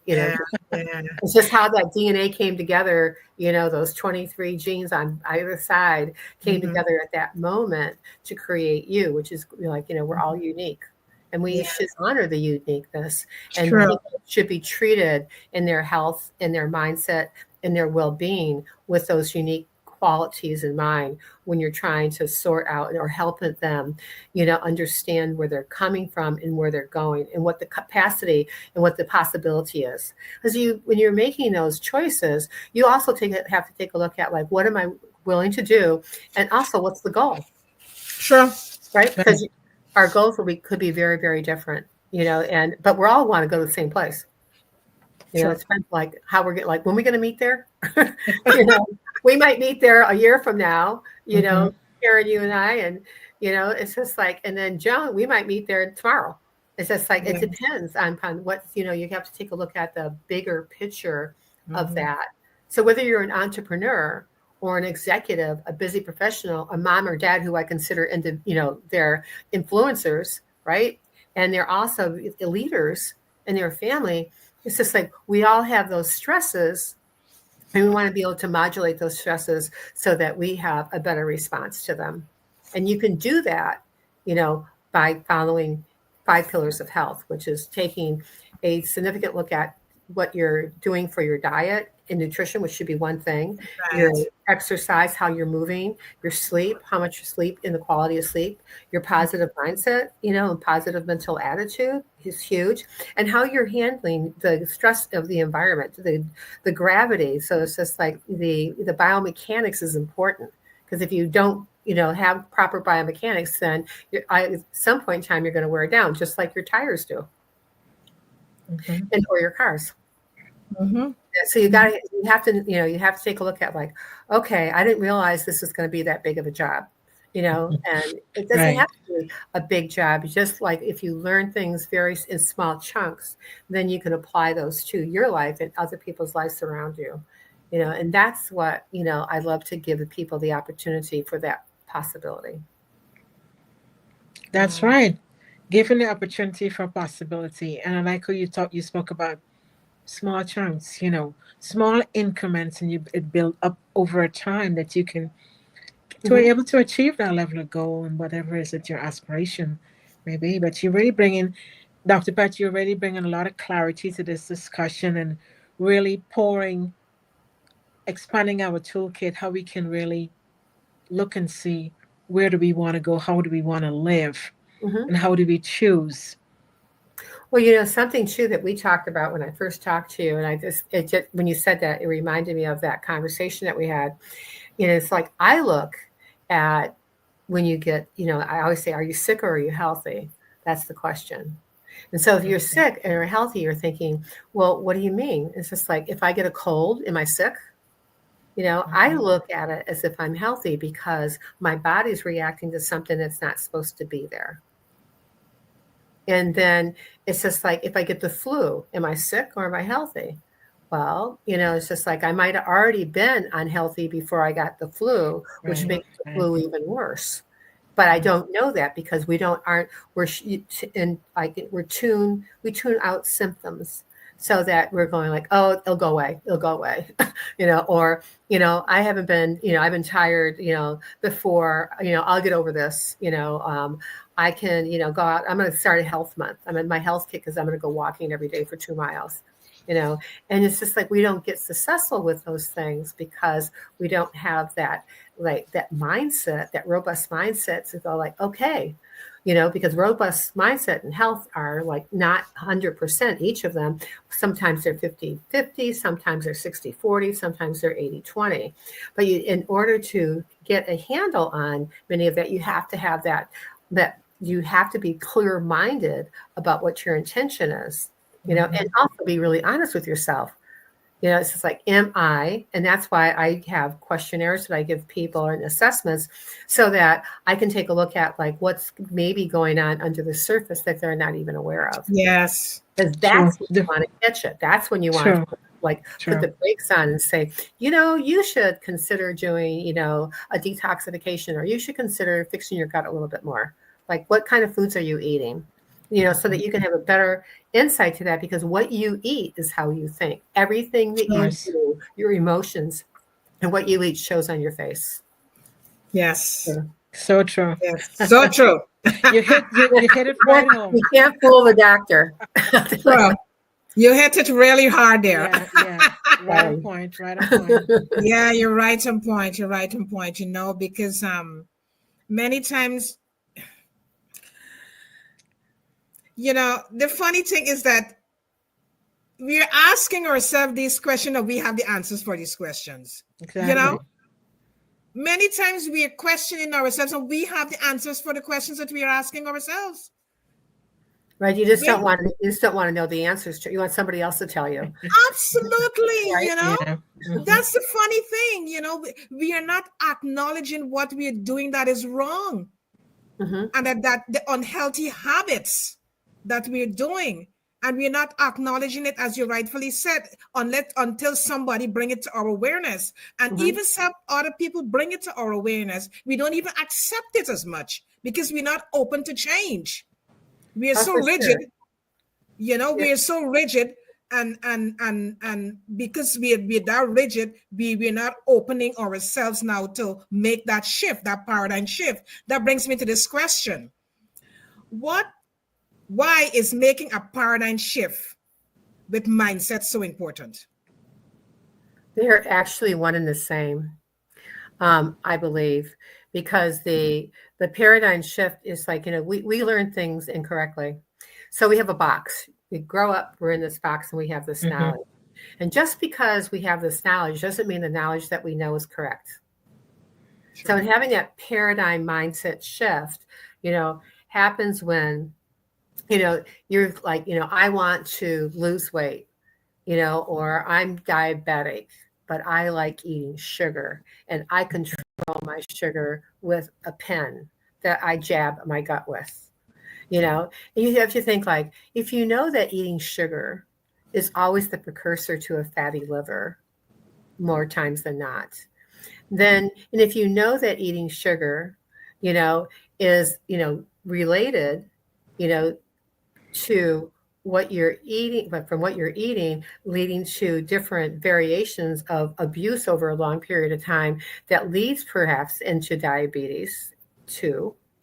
Yeah. Yeah. It's just how that DNA came together, those 23 genes on either side came Mm-hmm. together at that moment to create you, which is like, we're all Mm-hmm. unique. And we Yeah. should honor the uniqueness, and True. people should be treated in their health, in their mindset, in their well being with those unique qualities in mind when you're trying to sort out or help them, understand where they're coming from and where they're going and what the capacity and what the possibility is. Because when you're making those choices, you also have to take a look at, like, what am I willing to do, and also what's the goal, True. right? Right. Because our goals could be very, very different, and but we all want to go to the same place. True. It's kind of like how we're getting, like, when we going to meet there. you know, we might meet there a year from now. Hmm. Karen, you and I, and it's just like, and then Joan, we might meet there tomorrow. It's just like, it Yeah. depends on what, you have to take a look at the bigger picture of Mm-hmm. that. So whether you're an entrepreneur or an executive, a busy professional, a mom or dad who I consider they're influencers, right? And they're also leaders in their family. It's just like, we all have those stresses, And we want to be able to modulate those stresses so that we have a better response to them. And you can do that, by following 5 pillars of health, which is taking a significant look at what you're doing for your diet and nutrition, which should be one thing, your Right. exercise, how you're moving, your sleep, how much you sleep and the quality of sleep, your positive mindset, and positive mental attitude is huge, and how you're handling the stress of the environment, the gravity. So it's just like the biomechanics is important, because if you don't have proper biomechanics, then at some point in time you're going to wear down, just like your tires do, Mm-hmm. and or your cars. Mm-hmm. So you have to take a look at, like, okay, I didn't realize this was going to be that big of a job, and it doesn't Right. have to be a big job. Just like if you learn things very in small chunks, then you can apply those to your life and other people's lives around you, and that's what, I love to give the people the opportunity for that possibility. That's right. Given the opportunity for possibility. And I like how you spoke about small chunks, small increments, and it build up over a time that you can to be Hmm. able to achieve that level of goal and whatever is it your aspiration may be. But you're really bringing, Dr. Pat, you're really bringing a lot of clarity to this discussion and really expanding our toolkit, how we can really look and see where do we want to go, how do we want to live, Hmm. and how do we choose. Well, something too that we talked about when I first talked to you, and when you said that, it reminded me of that conversation that we had. It's like, I look at, when you get, I always say, are you sick or are you healthy? That's the question. And so if you're Mhm. sick and are healthy, you're thinking, well, what do you mean? It's just like, if I get a cold, am I sick? I Mhm. look at it as if I'm healthy because my body's reacting to something that's not supposed to be there. And then it's just like, if I get the flu, am I sick or am I healthy? Well, it's just like, I might have already been unhealthy before I got the flu, which Right, makes the right. flu even worse. But I don't know that, because we tune out symptoms, so that we're going like, oh, it'll go away, or, I haven't been, I've been tired, before, I'll get over this, I can, go out. I'm going to start a health month. I'm in my health kit because I'm going to go walking every day for 2 miles, and it's just like, we don't get successful with those things because we don't have that, like, that mindset, that robust mindset to go like, okay, because robust mindset and health are like not 100% each of them. Sometimes they're 50-50, sometimes they're 60-40, sometimes they're 80-20. But in order to get a handle on many of that, you have to have that you have to be clear-minded about what your intention is, Mhm. and also be really honest with yourself. It's just like, am I? And that's why I have questionnaires that I give people and assessments, so that I can take a look at, like, what's maybe going on under the surface that they're not even aware of. Yes. Because True. that's when you want to catch it. That's when you want True. to, like, put True. the brakes on and say, you should consider doing, a detoxification, or you should consider fixing your gut a little bit more. Like, what kind of foods are you eating? So that you can have a better insight to that, because what you eat is how you think. Everything that you Nice. do, your emotions, and what you eat shows on your face. Yes. Yeah. So true. Yes. So true. You hit it right home. You can't fool the doctor. True. You hit it really hard there. Yeah, yeah. Right on point. Right on point. Yeah, you're right on point. You're right on point, because many times, the funny thing is that we're asking ourselves these questions, and we have the answers for these questions. You know, Exactly. many times we are questioning ourselves, and we have the answers for the questions that we are asking ourselves. Right? You just When, don't want to. You just don't want to know the answers to. You want somebody else to tell you. absolutely, Right? Yeah. Hmm. that's the funny thing. We are not acknowledging what we are doing that is wrong, Mm-hmm. and that the unhealthy habits that we're doing, and we're not acknowledging it, as you rightfully said, until somebody bring it to our awareness. And Mm-hmm. even some other people bring it to our awareness, we don't even accept it as much, because we're not open to change. We are Oh, so for rigid, sure. we are so rigid and because we're that rigid, we're not opening ourselves now to make that shift, that paradigm shift. That brings me to this question. Why is making a paradigm shift with mindset so important? They're actually one and the same, I believe, because the paradigm shift is like, we learn things incorrectly. So we have a box. We grow up, we're in this box, and we have this knowledge. And just because we have this knowledge doesn't mean the knowledge that we know is correct. So in having that paradigm mindset shift, happens when, you're like, I want to lose weight, or I'm diabetic, but I like eating sugar, and I control my sugar with a pen that I jab my gut with. And you have to think, like, if you know that eating sugar is always the precursor to a fatty liver more times than not, then, and if you know that eating sugar, is, related, to what you're eating, but from what you're eating, leading to different variations of abuse over a long period of time that leads perhaps into diabetes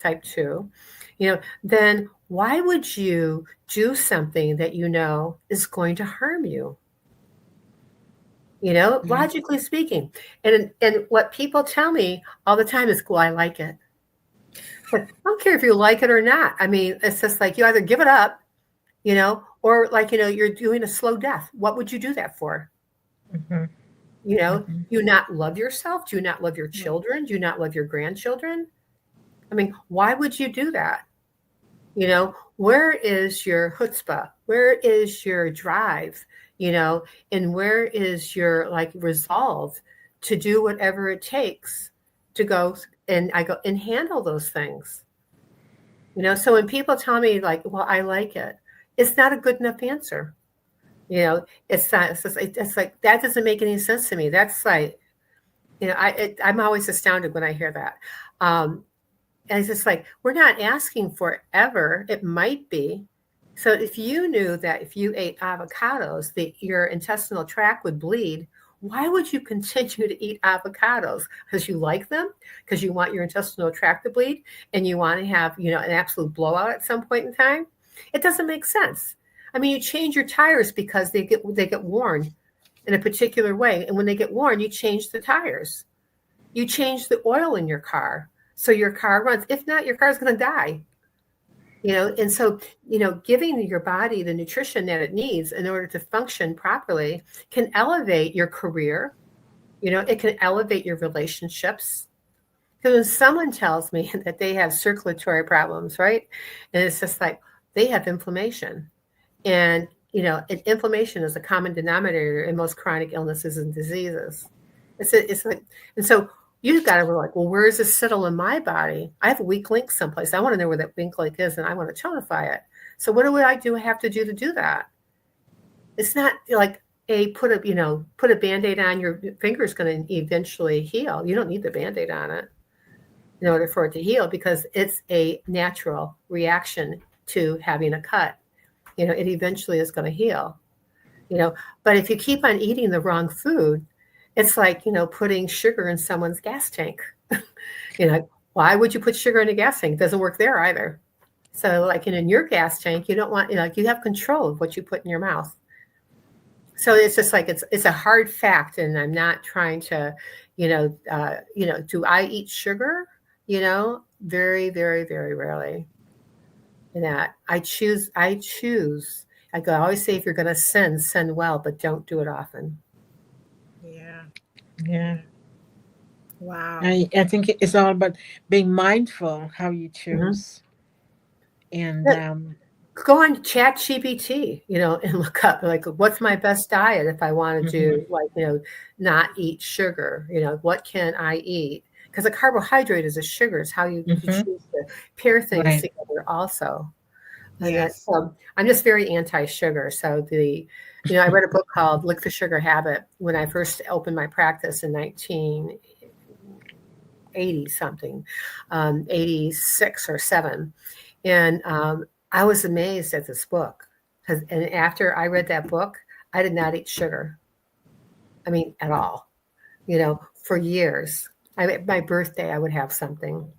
type 2, then why would you do something that is going to harm you? Logically speaking. And what people tell me all the time is, well, I like it. But I don't care if you like it or not. I mean, it's just like, you either give it up, or like, you're doing a slow death. What would you do that for? Do you not love yourself? Do you not love your children? Do you not love your grandchildren? I mean, why would you do that? Where is your chutzpah? Where is your drive? And where is your resolve to do whatever it takes to go and handle those things? So when people tell me, like, well, I like it, it's not a good enough answer. It's not. It's like, that doesn't make any sense to me. That's like, I'm always astounded when I hear that. And it's just like, we're not asking for ever. It might be. So if you knew that if you ate avocados, your intestinal tract would bleed, why would you continue to eat avocados? Because you like them? Because you want your intestinal tract to bleed, and you want to have, an absolute blowout at some point in time? It doesn't make sense. I mean, you change your tires because they get worn in a particular way. And when they get worn, you change the tires. You change the oil in your car so your car runs. If not, your car's going to die. And so, giving your body the nutrition that it needs in order to function properly can elevate your career. It can elevate your relationships. Because when someone tells me that they have circulatory problems, right? And it's just like, they have inflammation. And, inflammation is a common denominator in most chronic illnesses and diseases. It's like, and so you've got to be like, well, where does this settle in my body? I have a weak link someplace. I want to know where that weak link is, and I want to tonify it. So what do I have to do to do that? It's not like put a Band-Aid on. Your finger is going to eventually heal. You don't need the Band-Aid on it in order for it to heal, because it's a natural reaction to having a cut. It eventually is going to heal. But if you keep on eating the wrong food, it's like, putting sugar in someone's gas tank. Why would you put sugar in a gas tank? It doesn't work there either. So like in your gas tank, you don't want, you have control of what you put in your mouth. So it's just like, it's a hard fact. And I'm not trying to, do I eat sugar? Very, very, very rarely. That I choose. I always say, if you're going to sin well, but don't do it often. Yeah. Wow. I think it's all about being mindful how you choose. And go on ChatGPT, and look up, like, what's my best diet if I want to do, not eat sugar, what can I eat? Because a carbohydrate is a sugar. It's how you choose to pair things together also. Yes. I'm just very anti-sugar. So I read a book called Lick the Sugar Habit when I first opened my practice in 1980 something, 86 or 7. And I was amazed at this book. And after I read that book, I did not eat sugar. I mean, at all, for years. My birthday, I would have something,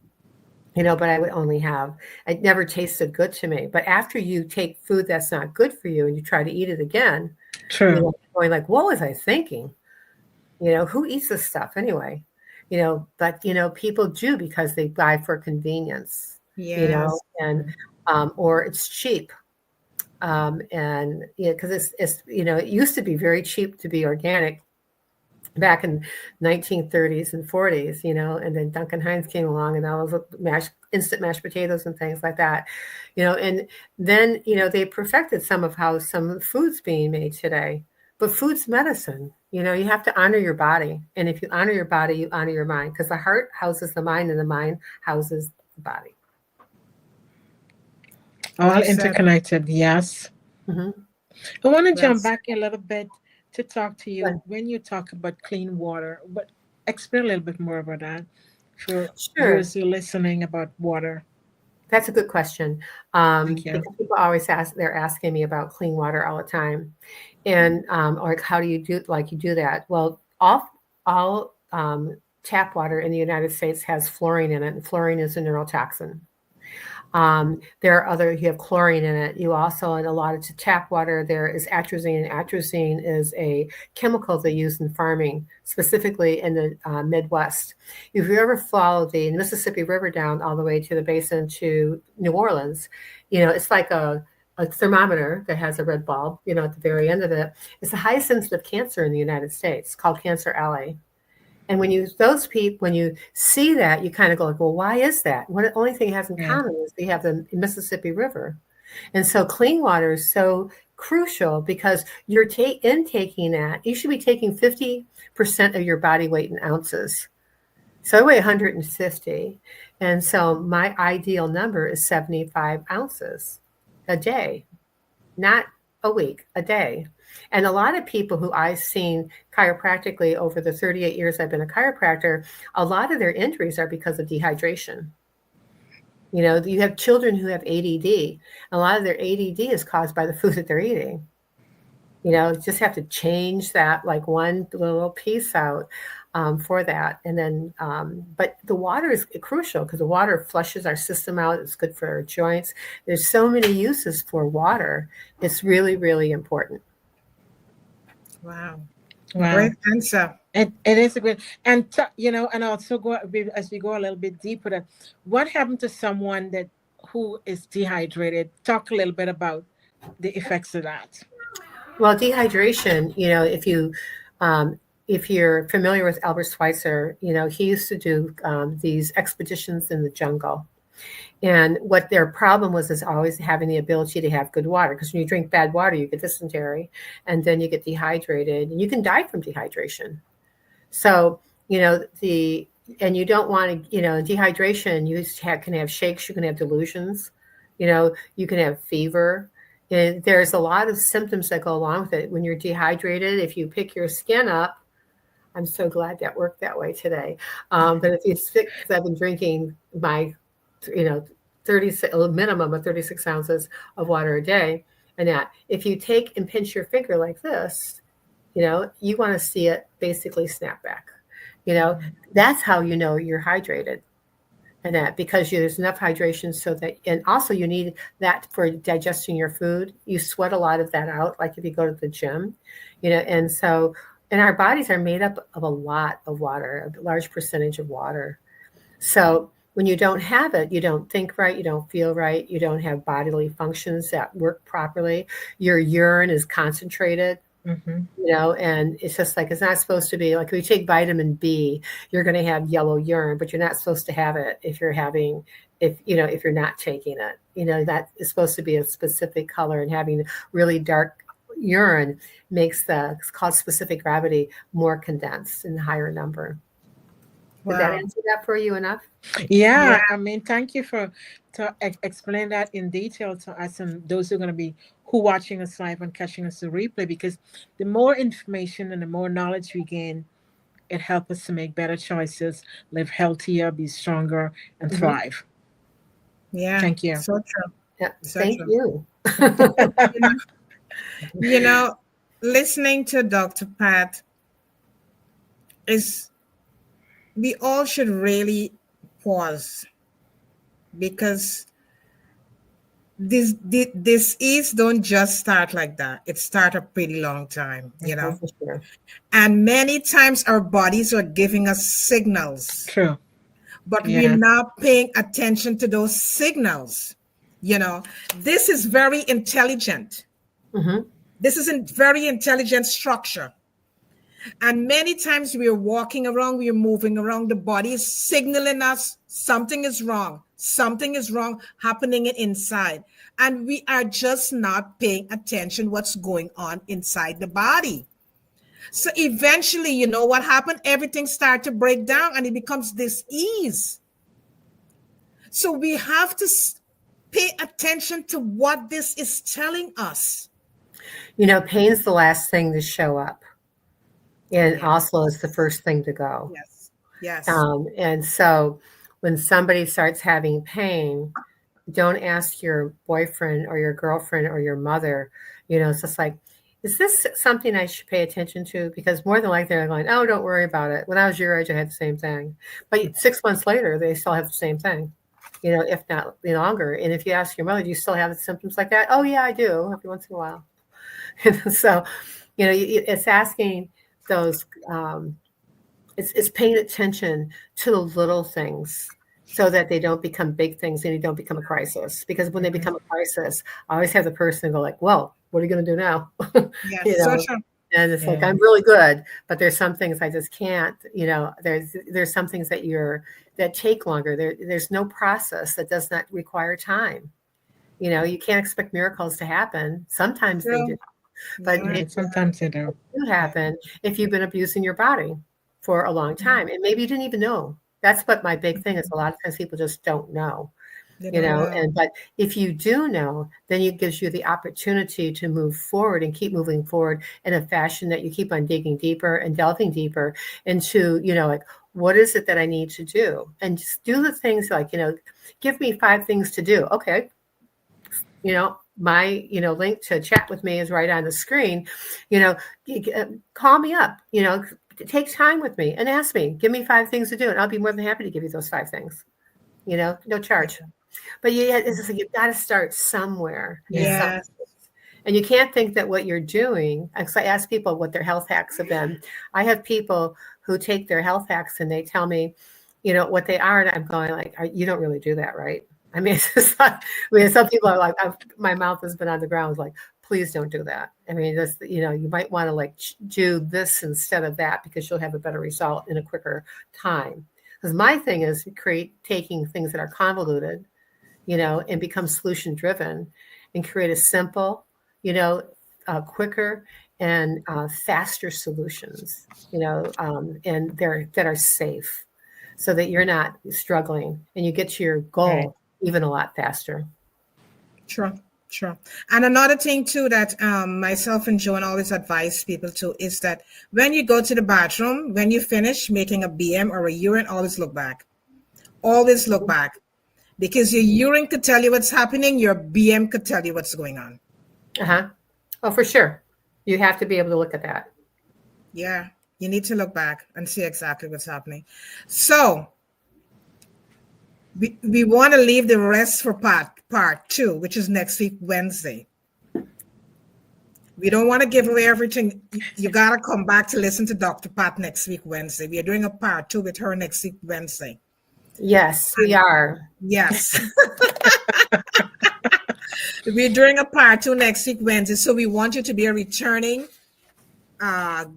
but I would only have, it never tasted good to me. But after you take food that's not good for you and you try to eat it again, True. going like, what was I thinking? Who eats this stuff anyway? But people do because they buy for convenience, Yes. and or it's cheap. And because it's it used to be very cheap to be organic back in 1930s and 40s, and then Duncan Hines came along and all those instant mashed potatoes and things like that, and then, they perfected some of how some food's being made today. But food's medicine. You have to honor your body. And if you honor your body, you honor your mind, because the heart houses the mind and the mind houses the body. All Well said. interconnected, yes. Mm-hmm. I want to Well jump said. back a little bit to talk to you when you talk about clean water, but explain a little bit more about that for Sure. those who are listening about water. That's a good question. Thank you. Because people always they're asking me about clean water all the time. And like, how do you do that? Well, all tap water in the United States has fluorine in it, and fluorine is a neurotoxin. You have chlorine in it. You also, in a lot of tap water, there is atrazine, and atrazine is a chemical they use in farming, specifically in the Midwest. If you ever follow the Mississippi River down all the way to the basin to New Orleans, it's like a thermometer that has a red bulb, at the very end of it. It's the highest incidence of cancer in the United States, called Cancer Alley. And when you see that, you kind of go like, well, why is that? What the only thing it has in Yeah. common is they have the Mississippi River. And so clean water is so crucial because you're intaking that. You should be taking 50% of your body weight in ounces. So I weigh 150. And so my ideal number is 75 ounces a day, not a week, a day. And a lot of people who I've seen chiropractically over the 38 years I've been a chiropractor, a lot of their injuries are because of dehydration. You have children who have ADD. A lot of their ADD is caused by the food that they're eating. Just have to change that, like one little piece out for that. And then, but the water is crucial because the water flushes our system out. It's good for our joints. There's so many uses for water. It's really, really important. Wow. Wow. Great answer. It is a great, and and also as we go a little bit deeper, that what happened to someone who is dehydrated? Talk a little bit about the effects of that. Well, dehydration, if you're familiar with Albert Schweitzer, he used to do these expeditions in the jungle. And what their problem was is always having the ability to have good water. Because when you drink bad water, you get dysentery, and then you get dehydrated, and you can die from dehydration. So, and you don't want to, dehydration, you can have shakes, you can have delusions, you can have fever. And there's a lot of symptoms that go along with it. When you're dehydrated, if you pick your skin up, I'm so glad that worked that way today. But if you stick, because I've been drinking my, 36, a minimum of 36 ounces of water a day. And that if you take and pinch your finger like this, you want to see it basically snap back. That's how you're hydrated. And that because there's enough hydration so that, and also you need that for digesting your food. You sweat a lot of that out, like if you go to the gym, and so, and our bodies are made up of a lot of water, a large percentage of water. So when you don't have it, you don't think right, you don't feel right, you don't have bodily functions that work properly. Your urine is concentrated. Mm-hmm. And it's just like, it's not supposed to be like, if you take vitamin B, you're going to have yellow urine, but you're not supposed to have it if you're not taking it, that is supposed to be a specific color, and having really dark urine makes it's called specific gravity more condensed and higher number. Did that answer that for you enough? Yeah. I mean, thank you to explain that in detail to us and those who are going to be watching us live and catching us the replay, because the more information and the more knowledge we gain, it helps us to make better choices, live healthier, be stronger, and thrive. Yeah. Thank you. So true. Yeah. So Thank true. you. You know, listening to Dr. Pat is we all should really pause because this is don't just start like that. It start a pretty long time, Okay, for sure. And many times our bodies are giving us signals, True. but we're Yeah. not paying attention to those signals. You know, this is very intelligent. Mm-hmm. This is a very intelligent structure. And many times we are walking around, we are moving around, the body is signaling us something is wrong happening inside. And we are just not paying attention what's going on inside the body. So eventually, you know what happened? Everything started to break down and it becomes dis-ease. So we have to pay attention to what this is telling us. Pain's the last thing to show up, and Yes. also is the first thing to go. Yes. Yes. And so when somebody starts having pain, don't ask your boyfriend or your girlfriend or your mother, it's just like, is this something I should pay attention to? Because more than likely they're going, oh, don't worry about it. When I was your age, I had the same thing. But 6 months later, they still have the same thing, if not longer. And if you ask your mother, do you still have symptoms like that? Oh, yeah, I do, every once in a while. So, it's asking those, it's paying attention to the little things so that they don't become big things and you don't become a crisis. Because when they become a crisis, I always have the person go like, well, what are you going to do now? Yes. So true. And it's like, Yeah. I'm really good, but there's some things I just can't, there's some things that take longer. There's no process that does not require time. You can't expect miracles to happen. Sometimes they do, but Yeah. it Sometimes they do. do happen if you've been abusing your body for a long time. And maybe you didn't even know. That's what my big thing is. A lot of times people just don't know. They don't know. But if you do know, then it gives you the opportunity to move forward and keep moving forward in a fashion that you keep on digging deeper and delving deeper into, like, what is it that I need to do? And just do the things like, give me 5 things to do. Okay. My, link to chat with me is right on the screen. Call me up, take time with me and ask me, give me 5 things to do. And I'll be more than happy to give you those 5 things, no charge. But it's just like, you've got to start somewhere. Yeah. And you can't think that what you're doing, because I ask people what their health hacks have been. I have people who take their health hacks and they tell me, what they are. And I'm going like, you don't really do that, right? I mean, it's just like, some people are like, my mouth has been on the ground. Like, please don't do that. I mean, that's, you might want to like do this instead of that because you'll have a better result in a quicker time. Because my thing is taking things that are convoluted, and become solution driven and create a simple, quicker and faster solutions, and that are safe so that you're not struggling and you get to your goal. Right. Even a lot faster. Sure. And another thing too that myself and Joan always advise people to is that when you go to the bathroom, when you finish making a BM or a urine, always look back. Always look back. Because your urine could tell you what's happening, your BM could tell you what's going on. Uh-huh. Oh, for sure. You have to be able to look at that. Yeah, you need to look back and see exactly what's happening. So we want to leave the rest for part 2, which is next week, Wednesday. We don't want to give away everything. You got to come back to listen to Dr. Pat next week, Wednesday. We are doing a part 2 with her next week, Wednesday. Yes, we are. Yes. We're doing a part 2 next week, Wednesday. So we want you to be a returning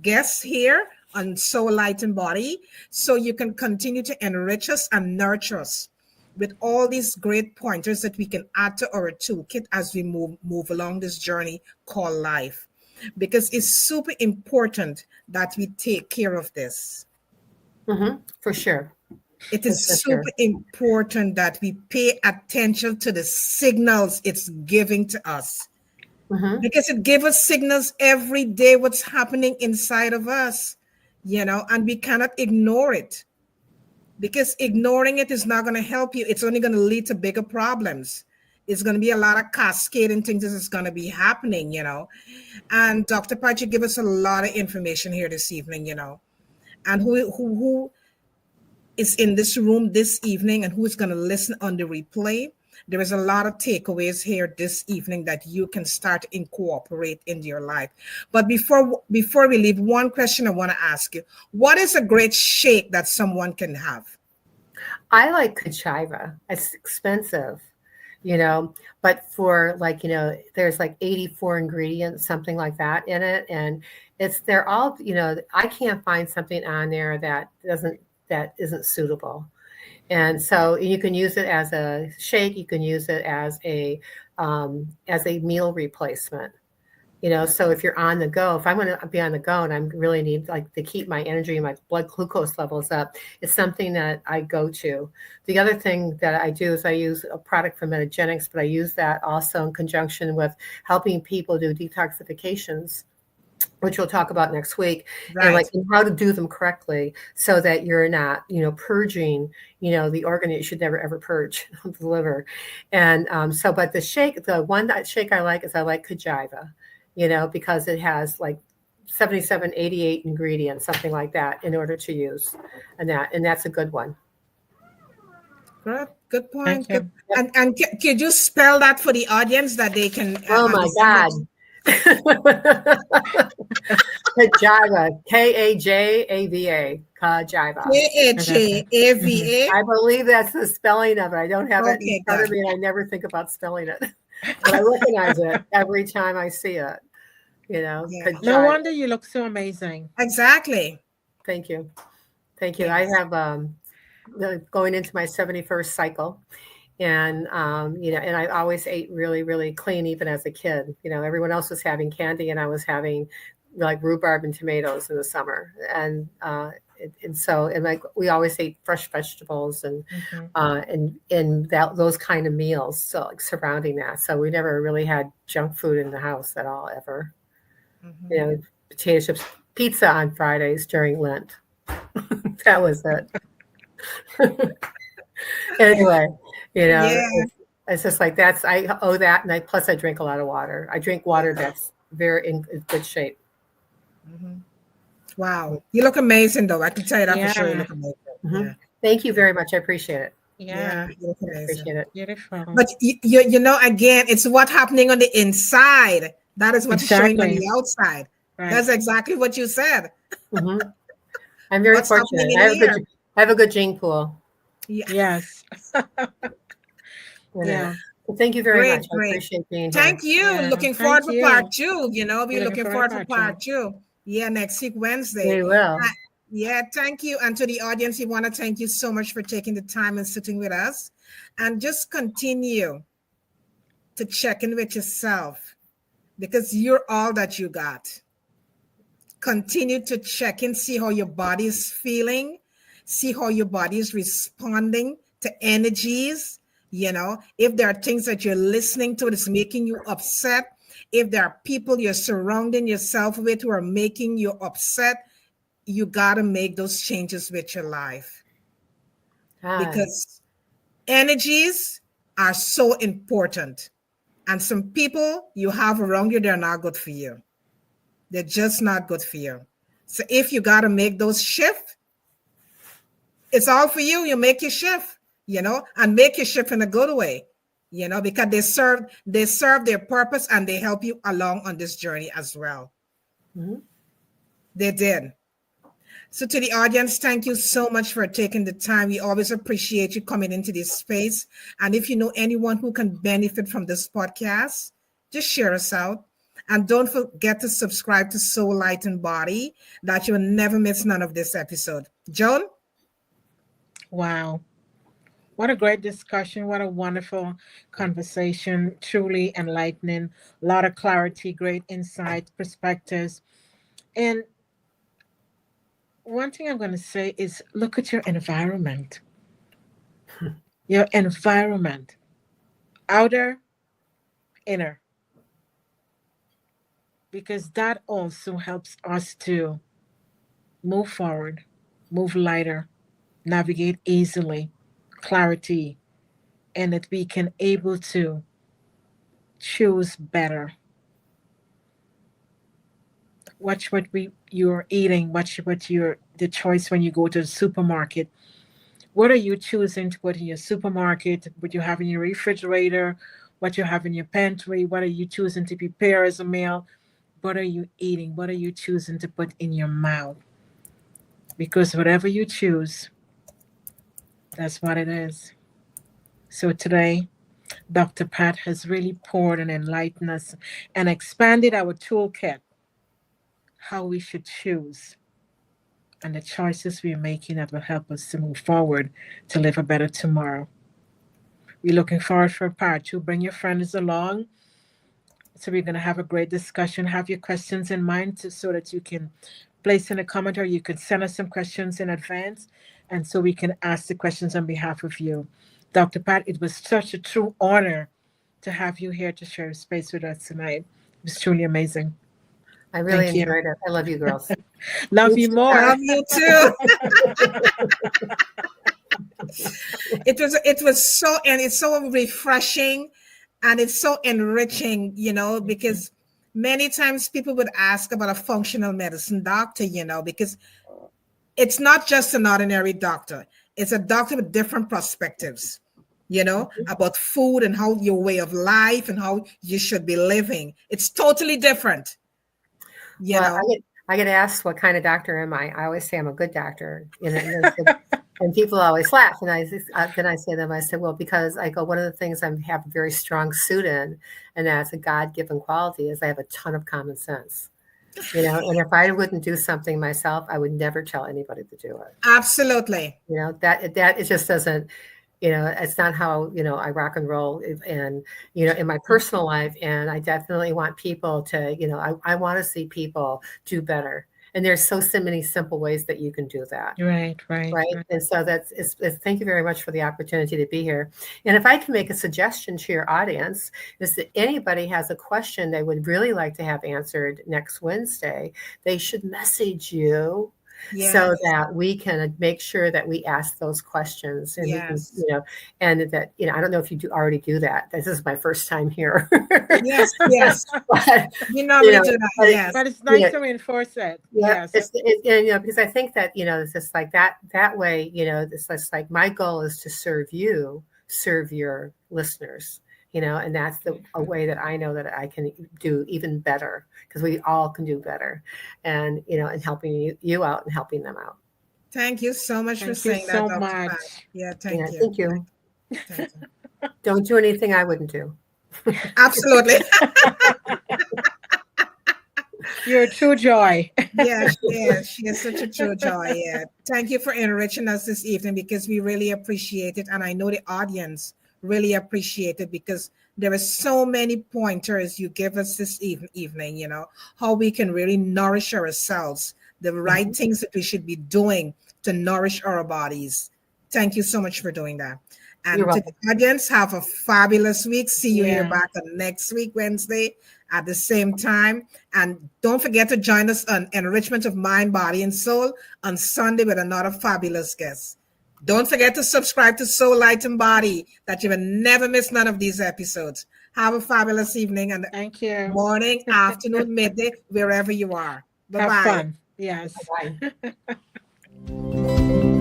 guest here on Soul Light and Body so you can continue to enrich us and nurture us with all these great pointers that we can add to our toolkit as we move along this journey called life. Because it's super important that we take care of this. For sure. It is super important that we pay attention to the signals it's giving to us. Because it gives us signals every day what's happening inside of us, and we cannot ignore it. Because ignoring it is not going to help you. It's only going to lead to bigger problems. It's going to be a lot of cascading things that is going to be happening, And Dr. Pat, you give us a lot of information here this evening, And who is in this room this evening and who is going to listen on the replay. There is a lot of takeaways here this evening that you can start to incorporate into your life. But before we leave, one question I want to ask you. What is a great shake that someone can have? I like Kachiva. It's expensive, but for there's like 84 ingredients, something like that in it. And they're all, I can't find something on there that isn't suitable. And so you can use it as a shake. You can use it as a meal replacement. So if you're on the go, if I'm going to be on the go and I really need to keep my energy and my blood glucose levels up, it's something that I go to. The other thing that I do is I use a product from Metagenics, but I use that also in conjunction with helping people do detoxifications, which we'll talk about next week, right. and how to do them correctly so that you're not, purging, the organ that you should never ever purge, the liver. And but the one shake I like Kajiva, because it has like 77, 88 ingredients, something like that, in order to use, and that's a good one. Good point. Good. And could you spell that for the audience that they can? Oh my God. Kajiva, Kajava, Kajiva. Kajava. I believe that's the spelling of it. I don't have it in front of me, and I never think about spelling it, but I recognize it every time I see it. Yeah. No wonder you look so amazing. Exactly. Thank you. Yes. I have going into my 71st cycle. And, and I always ate really, really clean, even as a kid. Everyone else was having candy and I was having like rhubarb and tomatoes in the summer. And we always ate fresh vegetables and, those kind of meals. So like surrounding that. So we never really had junk food in the house at all, ever. Potato chips, pizza on Fridays during Lent. That was it. Anyway. It's just like I owe that, and plus I drink a lot of water. I drink water that's very in good shape. Wow, you look amazing, though. I can tell you that for sure. You look amazing. Yeah. Thank you very much. I appreciate it. Yeah, you look amazing. I appreciate it. Beautiful. But again, it's what's happening on the inside. That is what's showing on the outside. Right. That's exactly what you said. I'm very fortunate. I have a good gene pool. Yeah. Yes. Yeah. Well, thank you very much. I appreciate being here. Thank you. Yeah. Looking forward for part 2. We're looking forward for part 2. Yeah, next week, Wednesday. We will. Thank you. And to the audience, we want to thank you so much for taking the time and sitting with us. And just continue to check in with yourself because you're all that you got. Continue to check in, see how your body is feeling. See how your body is responding to energies. If there are things that you're listening to that's making you upset, if there are people you're surrounding yourself with who are making you upset, you got to make those changes with your life. Because energies are so important. And some people you have around you, they're not good for you. They're just not good for you. So if you got to make those shifts, it's all for you. You make your shift, and make your shift in a good way, because they serve their purpose and they help you along on this journey as well. They did. So to the audience, thank you so much for taking the time. We always appreciate you coming into this space. And if you know anyone who can benefit from this podcast, just share us out. And don't forget to subscribe to Soul, Light, and Body, that you will never miss none of this episode. Joan? Wow. What a great discussion. What a wonderful conversation. Truly enlightening. A lot of clarity, great insight, perspectives. And one thing I'm going to say is look at your environment. Your environment. Outer, inner. Because that also helps us to move forward, move lighter, navigate easily, clarity, and that we can able to choose better. Watch you're eating. Watch what you're the choice when you go to the supermarket. What are you choosing to put in your supermarket? What you have in your refrigerator? What you have in your pantry? What are you choosing to prepare as a meal? What are you eating? What are you choosing to put in your mouth? Because whatever you choose, that's what it is. So today, Dr. Pat has really poured and enlightened us and expanded our toolkit, how we should choose, and the choices we're making that will help us to move forward to live a better tomorrow. We're looking forward for part two. Bring your friends along. So we're going to have a great discussion. Have your questions in mind so that you can place in a comment, or you can send us some questions in advance, and so we can ask the questions on behalf of you. Dr. Pat, it was such a true honor to have you here to share space with us tonight. It was truly amazing. I really Thank you. enjoyed it. I love you girls. Love you more. Love you too. It was so, and it's so refreshing, and it's so enriching, because many times people would ask about a functional medicine doctor, because it's not just an ordinary doctor. It's a doctor with different perspectives, about food and how your way of life and how you should be living. It's totally different. Well, I get asked what kind of doctor am I? I always say I'm a good doctor, and people always laugh. And then I say to them, I said, well, because I go, one of the things I have a very strong suit in, and that's a God-given quality, is I have a ton of common sense. And if I wouldn't do something myself, I would never tell anybody to do it. Absolutely. That it just doesn't. It's not how, I rock and roll and, in my personal life. And I definitely want people to, I want to see people do better. And there's so many simple ways that you can do that. Right. And so thank you very much for the opportunity to be here. And if I can make a suggestion to your audience, is that anybody has a question they would really like to have answered next Wednesday, they should message you. Yes. So that we can make sure that we ask those questions, and yes. we can, and that, I don't know if you already do that. This is my first time here. Yes. But, do that. Yes. But it's nice to reinforce it. Yeah. Yes. Because I think that, it's just like that way, it's just like my goal is to serve your listeners. And that's a way that I know that I can do even better, because we all can do better, and, and helping you out and helping them out. Thank you so much for saying that. So much. Yeah, thank you. Thank you. Thank you. Don't do anything I wouldn't do. Absolutely. You're a true joy. Yes, she is such a true joy. Yeah. Thank you for enriching us this evening, because we really appreciate it. And I know the audience really appreciate it, because there are so many pointers you give us this evening, how we can really nourish ourselves, the right things that we should be doing to nourish our bodies. Thank you so much for doing that. And to the audience, have a fabulous week. See you here back on next week, Wednesday, at the same time. And don't forget to join us on Enrichment of Mind, Body, and Soul on Sunday with another fabulous guest. Don't forget to subscribe to Soul, Light, and Body, that you will never miss none of these episodes. Have a fabulous evening, and thank you. Morning, afternoon, midday, wherever you are. Bye-bye. Have fun. Yes. Bye-bye.